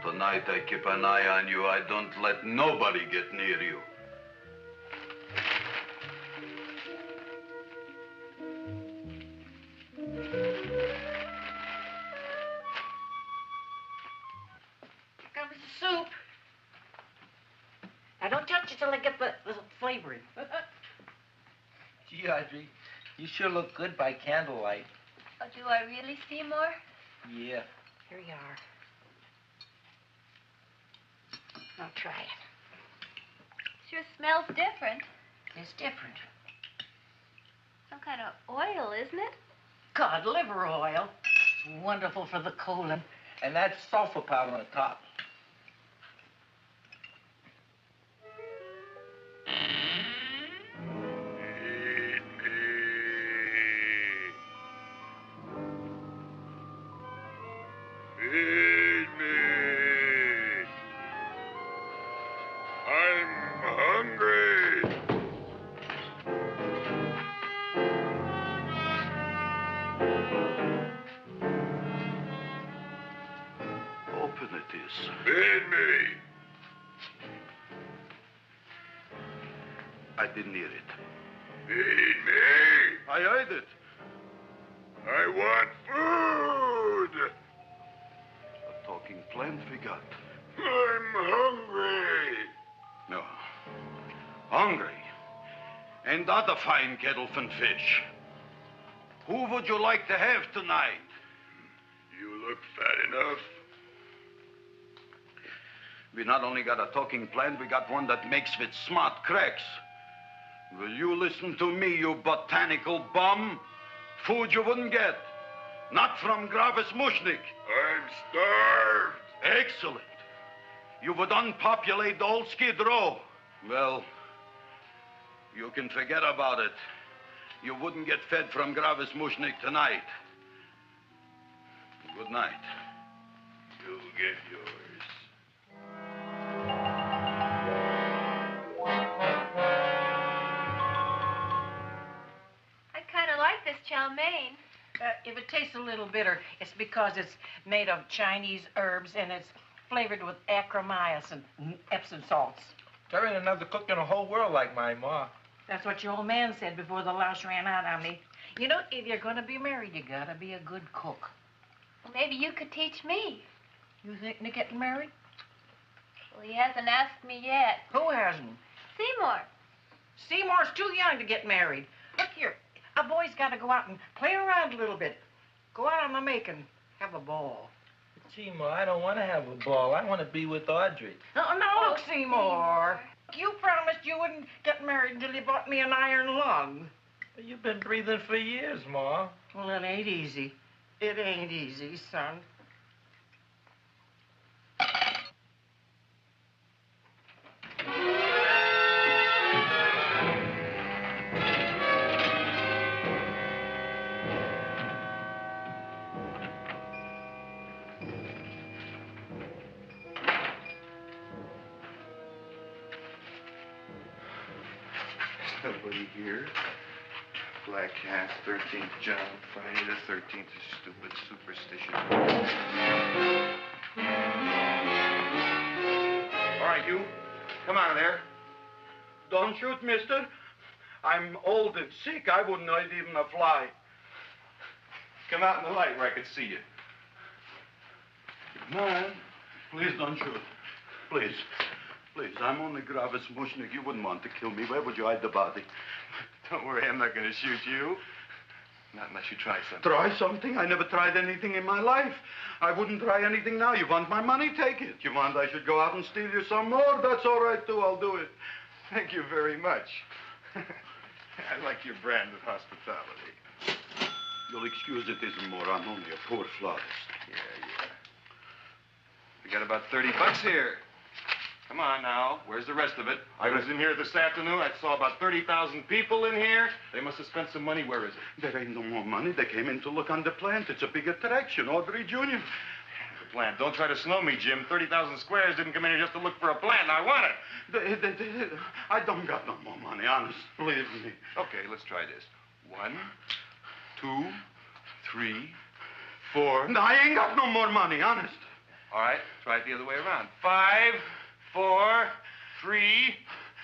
Tonight I keep an eye on you. I don't let nobody get near you. Here comes the soup. Now, don't touch it till I get the flavoring. Gee, Audrey, you sure look good by candlelight. Oh, do I really, Seymour? Yeah. Here you are. Now try it. Sure smells different. It's different. Some kind of oil, isn't it? Cod liver oil. It's wonderful for the colon. And that's sulfur powder on the top. Eat I didn't hear it. Feed me. I heard it. I want food. A talking plant we got. I'm hungry. No. Hungry. And that a fine kettlefen fish. Who would you like to have tonight? You look fat enough. We not only got a talking plant, we got one that makes with smart cracks. Will you listen to me, you botanical bum? Food you wouldn't get. Not from Gravis Mushnik. I'm starved. Excellent. You would unpopulate the old Skid Row. Well, you can forget about it. You wouldn't get fed from Gravis Mushnik tonight. Good night. You'll get yours. I kind of like this chow mein. If it tastes a little bitter, it's because it's made of Chinese herbs and it's flavored with acromycin and Epsom salts. There ain't another cook in the whole world like my ma. That's what your old man said before the louse ran out on me. You know, if you're going to be married, you got to be a good cook. Well, maybe you could teach me. You thinking of getting married? Well, he hasn't asked me yet. Who hasn't? Seymour. Seymour's too young to get married. Look here, a boy's got to go out and play around a little bit. Go out on the make and have a ball. Gee, Ma, I don't want to have a ball. I want to be with Audrey. Oh, now look, Seymour. You promised you wouldn't get married until you bought me an iron lung. You've been breathing for years, Ma. Well, it ain't easy. It ain't easy, son. Nobody here. Black Cat, 13th John, Friday the 13th is stupid superstition. All right, you. Come out of there. Don't shoot, mister. I'm old and sick. I wouldn't hurt even a fly. Come out in the light where I can see you. Man, please don't shoot. Please. Please, I'm only Gravis Mushnik. You wouldn't want to kill me. Where would you hide the body? Don't worry, I'm not going to shoot you. Not unless you try something. Try something? I never tried anything in my life. I wouldn't try anything now. You want my money? Take it. You want I should go out and steal you some more? That's all right, too. I'll do it. Thank you very much. I like your brand of hospitality. You'll excuse it isn't more. I'm only a poor florist. Yeah. We got about $30 here. Come on now. Where's the rest of it? I was in here this afternoon. I saw about 30,000 people in here. They must have spent some money. Where is it? There ain't no more money. They came in to look on the plant. It's a big attraction. Audrey Jr. The plant. Don't try to snow me, Jim. 30,000 squares didn't come in here just to look for a plant. I want it. I don't got no more money, honest. Believe me. Okay, let's try this. 1, 2, 3, 4. No, I ain't got no more money, honest. All right, try it the other way around. 5, 4, 3,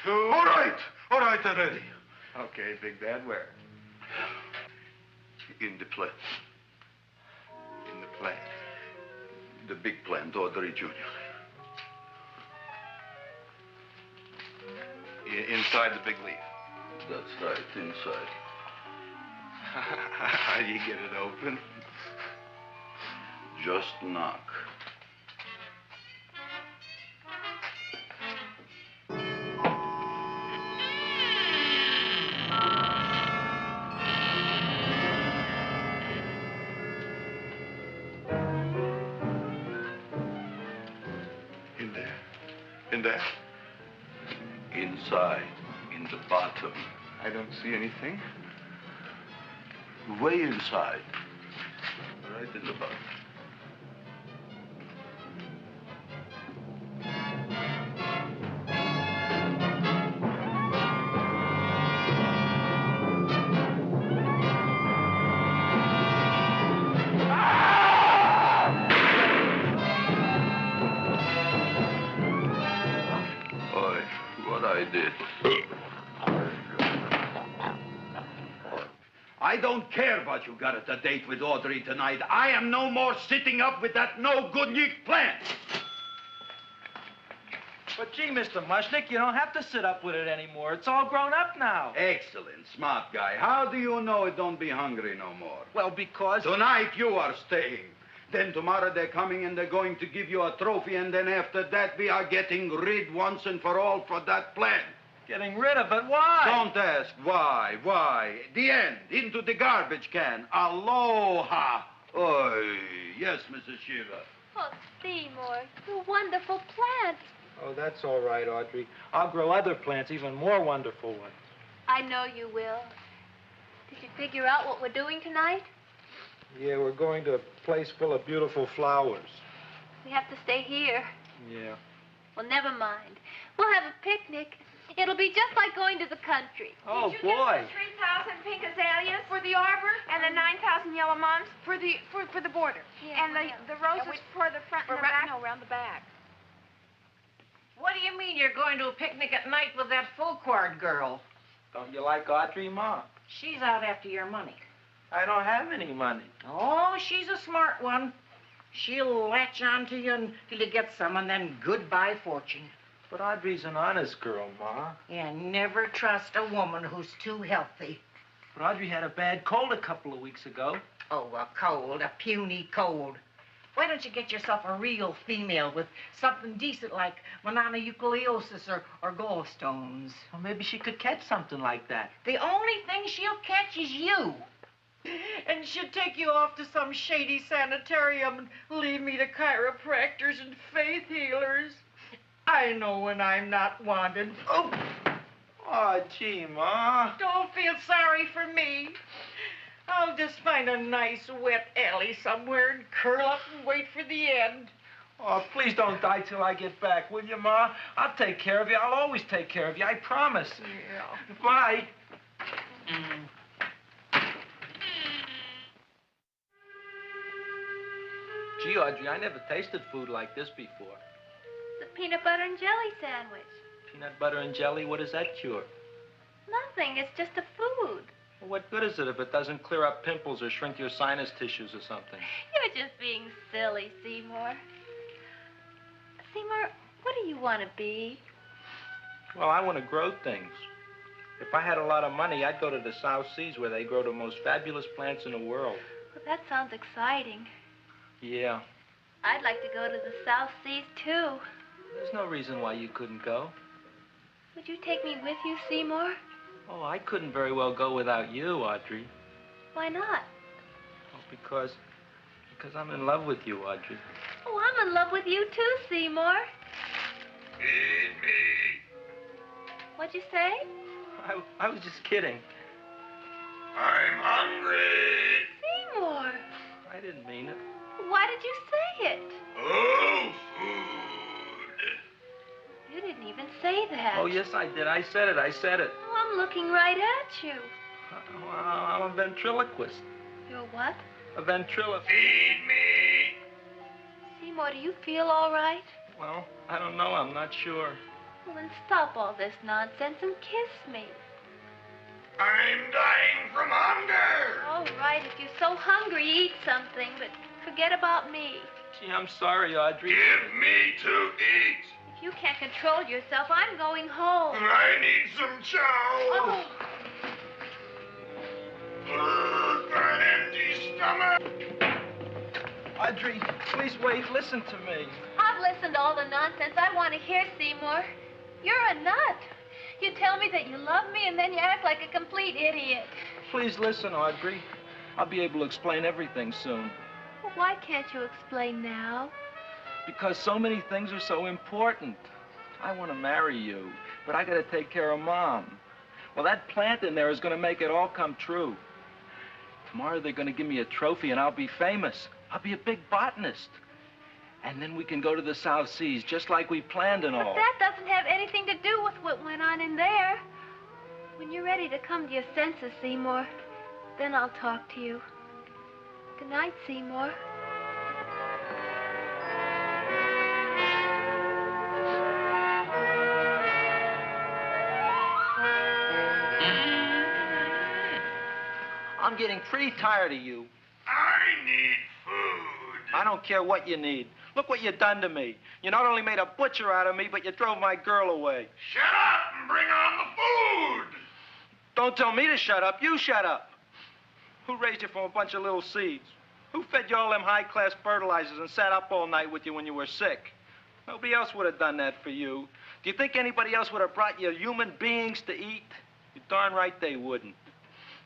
2. All right already. Okay, Big Bad, where? In the plant. In the plant. The big plant, Audrey Jr. Inside the big leaf. That's right, inside. How do you get it open? Just knock. In there? Inside, in the bottom. I don't see anything. Way inside. Right in the bottom. Boy, what I did. I don't care what you got at the date with Audrey tonight. I am no more sitting up with that no-good Nick plant. But gee, Mr. Mushnick, you don't have to sit up with it anymore. It's all grown up now. Excellent, smart guy. How do you know it don't be hungry no more? Well, because... Tonight you are staying. Then tomorrow they're coming and they're going to give you a trophy, and then after that we are getting rid once and for all for that plant. Getting rid of it? Why? Don't ask why. Why? The end. Into the garbage can. Aloha. Oy. Yes, Mrs. Shiva. Oh, Seymour, you wonderful plant. Oh, that's all right, Audrey. I'll grow other plants, even more wonderful ones. I know you will. Did you figure out what we're doing tonight? Yeah, we're going to a place full of beautiful flowers. We have to stay here. Yeah. Well, never mind. We'll have a picnic. It'll be just like going to the country. Oh, Did you boy. Get the 3,000 pink azaleas for the arbor and the 9,000 yellow mums for the border. Yeah, and the roses for the front and the back. No, around the back. What do you mean you're going to a picnic at night with that full-quart girl? Don't you like Audrey, Ma? She's out after your money. I don't have any money. Oh, she's a smart one. She'll latch on to you until you get some, and then goodbye fortune. But Audrey's an honest girl, Ma. Yeah, never trust a woman who's too healthy. But Audrey had a bad cold a couple of weeks ago. Oh, a cold, a puny cold. Why don't you get yourself a real female with something decent like mononucleosis or gallstones? Well, maybe she could catch something like that. The only thing she'll catch is you. And she'll take you off to some shady sanitarium and leave me to chiropractors and faith healers. I know when I'm not wanted. Oh, oh, gee, Ma. Don't feel sorry for me. I'll just find a nice wet alley somewhere and curl up and wait for the end. Oh, please don't die till I get back, will you, Ma? I'll take care of you. I'll always take care of you. I promise. Yeah. Bye. Gee, Audrey, I never tasted food like this before. The peanut butter and jelly sandwich. Peanut butter and jelly, what does that cure? Nothing. It's just a food. Well, what good is it if it doesn't clear up pimples or shrink your sinus tissues or something? You're just being silly, Seymour. Seymour, what do you want to be? Well, I want to grow things. If I had a lot of money, I'd go to the South Seas where they grow the most fabulous plants in the world. Well, that sounds exciting. Yeah. I'd like to go to the South Seas, too. There's no reason why you couldn't go. Would you take me with you, Seymour? Oh, I couldn't very well go without you, Audrey. Why not? Oh, because I'm in love with you, Audrey. Oh, I'm in love with you, too, Seymour. Feed me. What'd you say? I was just kidding. I'm hungry. Seymour. I didn't mean it. Why did you say it? Oh, food. You didn't even say that. Oh, yes, I did. I said it. Oh, I'm looking right at you. I'm a ventriloquist. You're what? A ventriloquist. Feed me. Seymour, do you feel all right? Well, I don't know. I'm not sure. Well, then stop all this nonsense and kiss me. I'm dying from hunger. All right, if you're so hungry, eat something, but forget about me. Gee, I'm sorry, Audrey. Give me to eat. If you can't control yourself, I'm going home. I need some chow. Oh. For an empty stomach. Audrey, please wait. Listen to me. I've listened to all the nonsense I want to hear, Seymour. You're a nut. You tell me that you love me, and then you act like a complete idiot. Please listen, Audrey. I'll be able to explain everything soon. Well, why can't you explain now? Because so many things are so important. I want to marry you, but I got to take care of Mom. Well, that plant in there is going to make it all come true. Tomorrow they're going to give me a trophy, and I'll be famous. I'll be a big botanist. And then we can go to the South Seas, just like we planned and all. But that doesn't have anything to do with what went on in there. When you're ready to come to your senses, Seymour, then I'll talk to you. Good night, Seymour. I'm getting pretty tired of you. I need food. I don't care what you need. Look what you done to me. You not only made a butcher out of me, but you drove my girl away. Shut up and bring on the food. Don't tell me to shut up. You shut up. Who raised you from a bunch of little seeds? Who fed you all them high-class fertilizers and sat up all night with you when you were sick? Nobody else would have done that for you. Do you think anybody else would have brought you human beings to eat? You're darn right they wouldn't.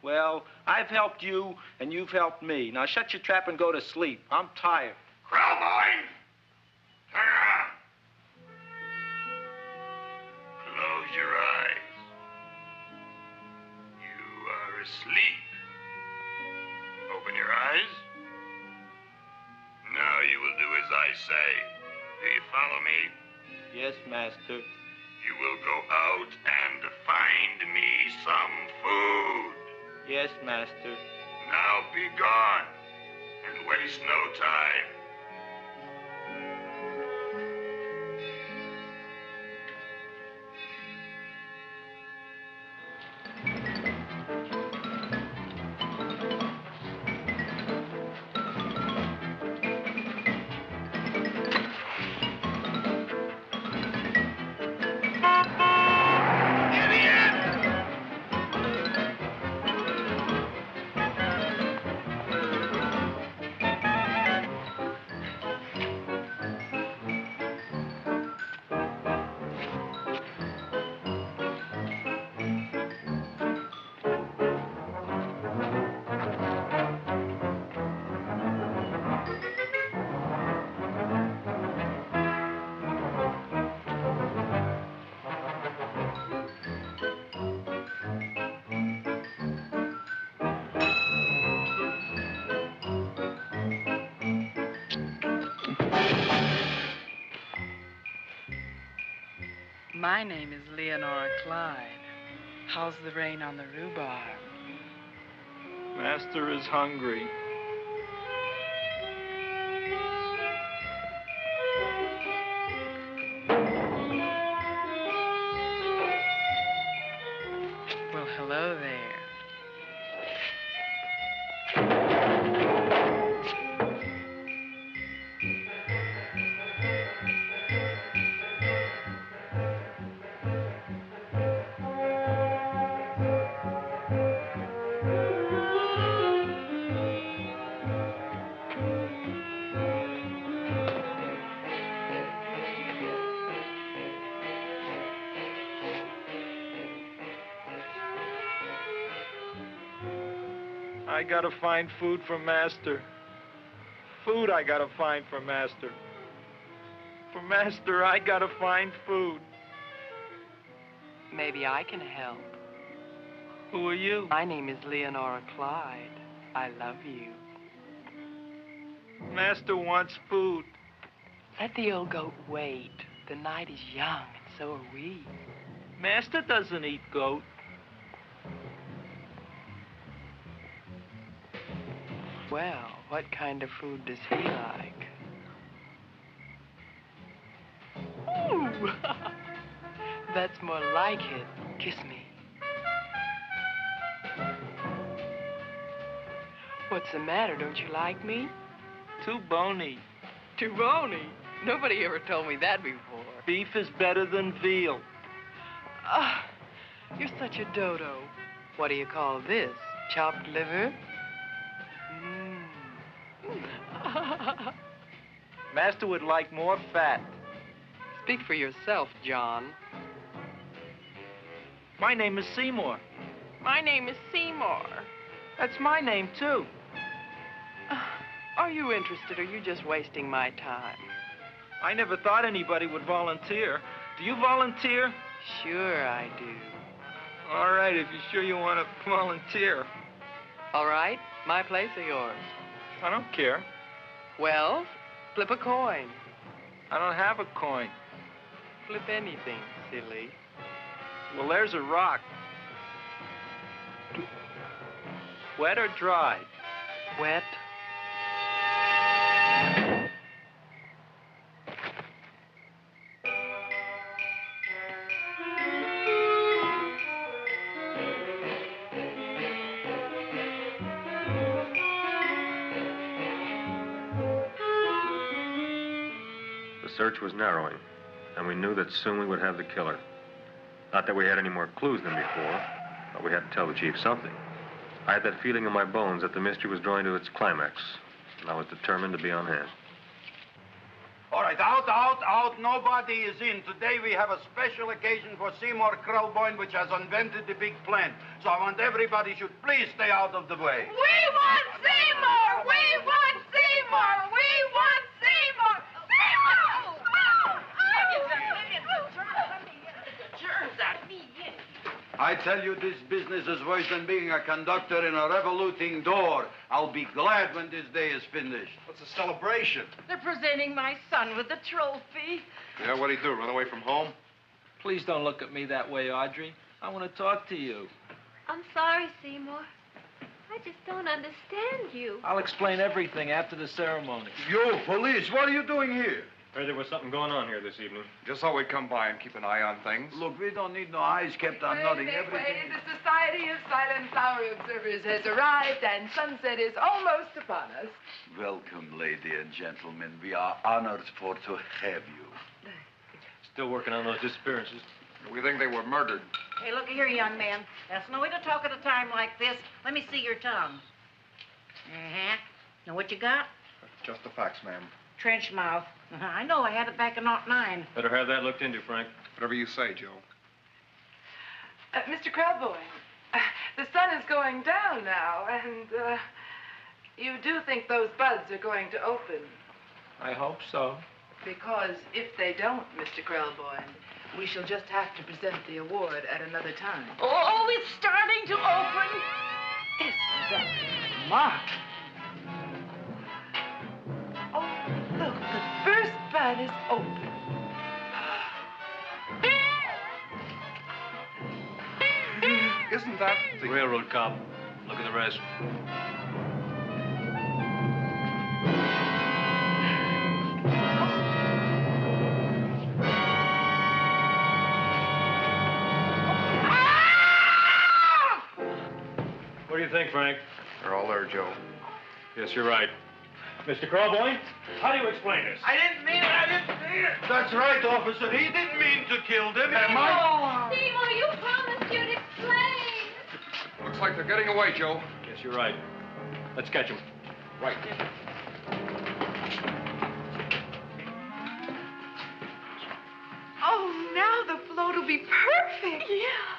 Well, I've helped you, and you've helped me. Now shut your trap and go to sleep. I'm tired. Krellboy, turn around. Close your eyes. You are asleep. Open your eyes. Now you will do as I say. Do you follow me? Yes, master. You will go out and find me some food. Yes, master. Now be gone and waste no time. My name is Leonora Clyde. How's the rain on the rhubarb? Master is hungry. Well, hello there. I gotta find food for Master. Food I gotta find for Master. For Master, I gotta find food. Maybe I can help. Who are you? My name is Leonora Clyde. I love you. Master wants food. Let the old goat wait. The night is young, and so are we. Master doesn't eat goat. Well, what kind of food does he like? Ooh! That's more like it. Kiss me. What's the matter? Don't you like me? Too bony. Too bony? Nobody ever told me that before. Beef is better than veal. Ah, you're such a dodo. What do you call this? Chopped liver? Master would like more fat. Speak for yourself, John. My name is Seymour. My name is Seymour. That's my name, too. Are you interested, or are you just wasting my time? I never thought anybody would volunteer. Do you volunteer? Sure I do. All right, if you're sure you want to volunteer. All right, my place or yours? I don't care. Well, flip a coin. I don't have a coin. Flip anything, silly. Well, there's a rock. Wet or dry? Wet. search was narrowing, and we knew that soon we would have the killer. Not that we had any more clues than before, but we had to tell the chief something. I had that feeling in my bones that the mystery was drawing to its climax, and I was determined to be on hand. All right, out. Nobody is in. Today we have a special occasion for Seymour Krelboyne, which has invented the big plan. So I want everybody should please stay out of the way. We want Seymour! We want Seymour! We want Seymour! Seymour! I tell you, this business is worse than being a conductor in a revoluting door. I'll be glad when this day is finished. What's a celebration? They're presenting my son with the trophy. Yeah, what'd he do, run away from home? Please don't look at me that way, Audrey. I want to talk to you. I'm sorry, Seymour. I just don't understand you. I'll explain everything after the ceremony. You, police, what are you doing here? Heard there was something going on here this evening. Just thought we'd come by and keep an eye on things. Look, we don't need no eyes kept on nothing. Everything. The Society of Silent Flower Observers has arrived, and sunset is almost upon us. Welcome, lady and gentlemen. We are honored for to have you. Still working on those disappearances. We think they were murdered. Hey, look here, young man. That's no way to talk at a time like this. Let me see your tongue. Uh-huh. Now, what you got? Just the facts, ma'am. Trench mouth. I know, I had it back in '09. Better have that looked into, Frank. Whatever you say, Joe. Mr. Krelboyne, the sun is going down now, and you do think those buds are going to open? I hope so. Because if they don't, Mr. Krelboyne, we shall just have to present the award at another time. Oh, it's starting to open. Isn't that Mark? Oh, look, the first bud is open. Isn't that the railroad cop? Look at the rest. What do you think, Frank? They're all there, Joe. Yes, you're right. Mr. Krelboyne, how do you explain this? I didn't mean it. That's right, officer. He didn't mean to kill them. Am I? Seymour, you promised you'd explain. Looks like they're getting away, Joe. Yes, you're right. Let's catch them. Right. Oh, now the float will be perfect. Yeah.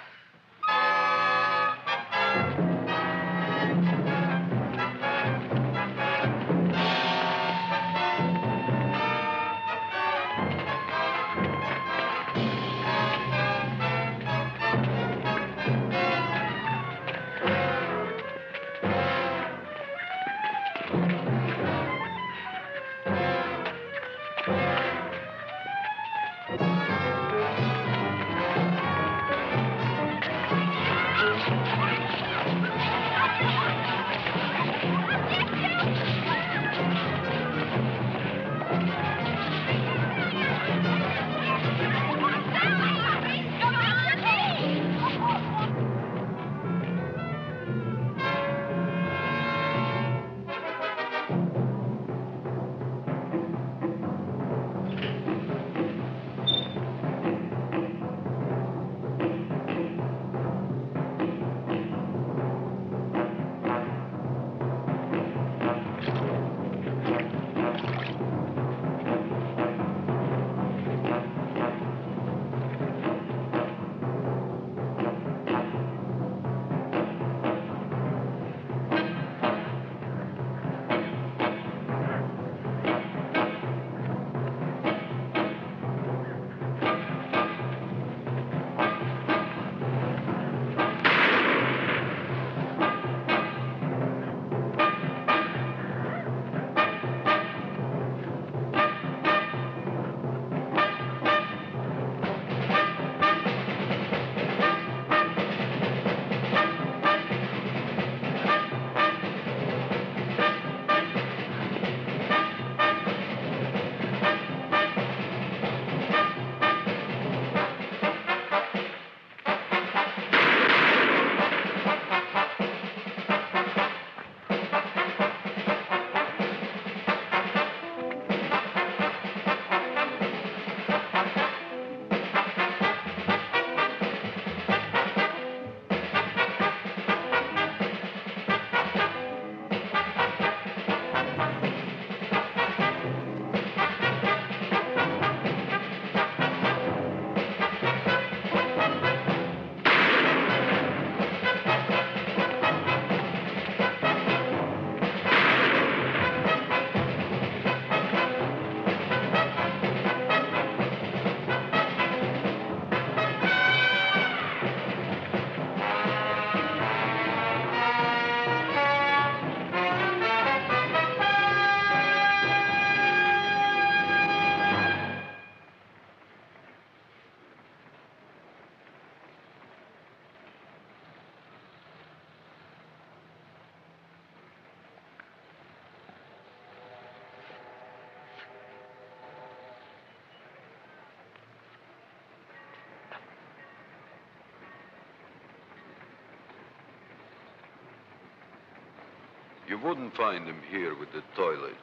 You wouldn't find him here with the toilets.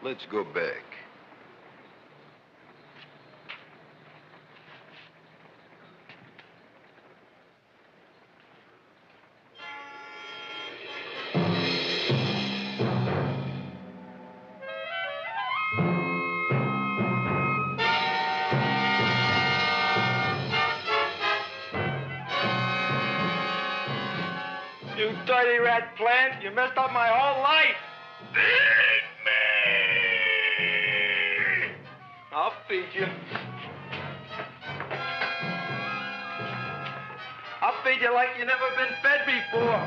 Let's go back. You dirty rat plant, you messed up my whole life. Feed me! I'll feed you. I'll feed you like you never been fed before.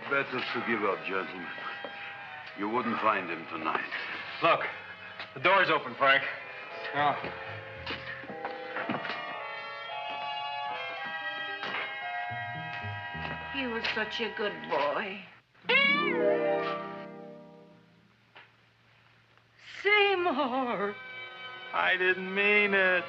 Better to give up, gentlemen. You wouldn't find him tonight. Look, the door's open, Frank. Oh. He was such a good boy. Seymour! I didn't mean it.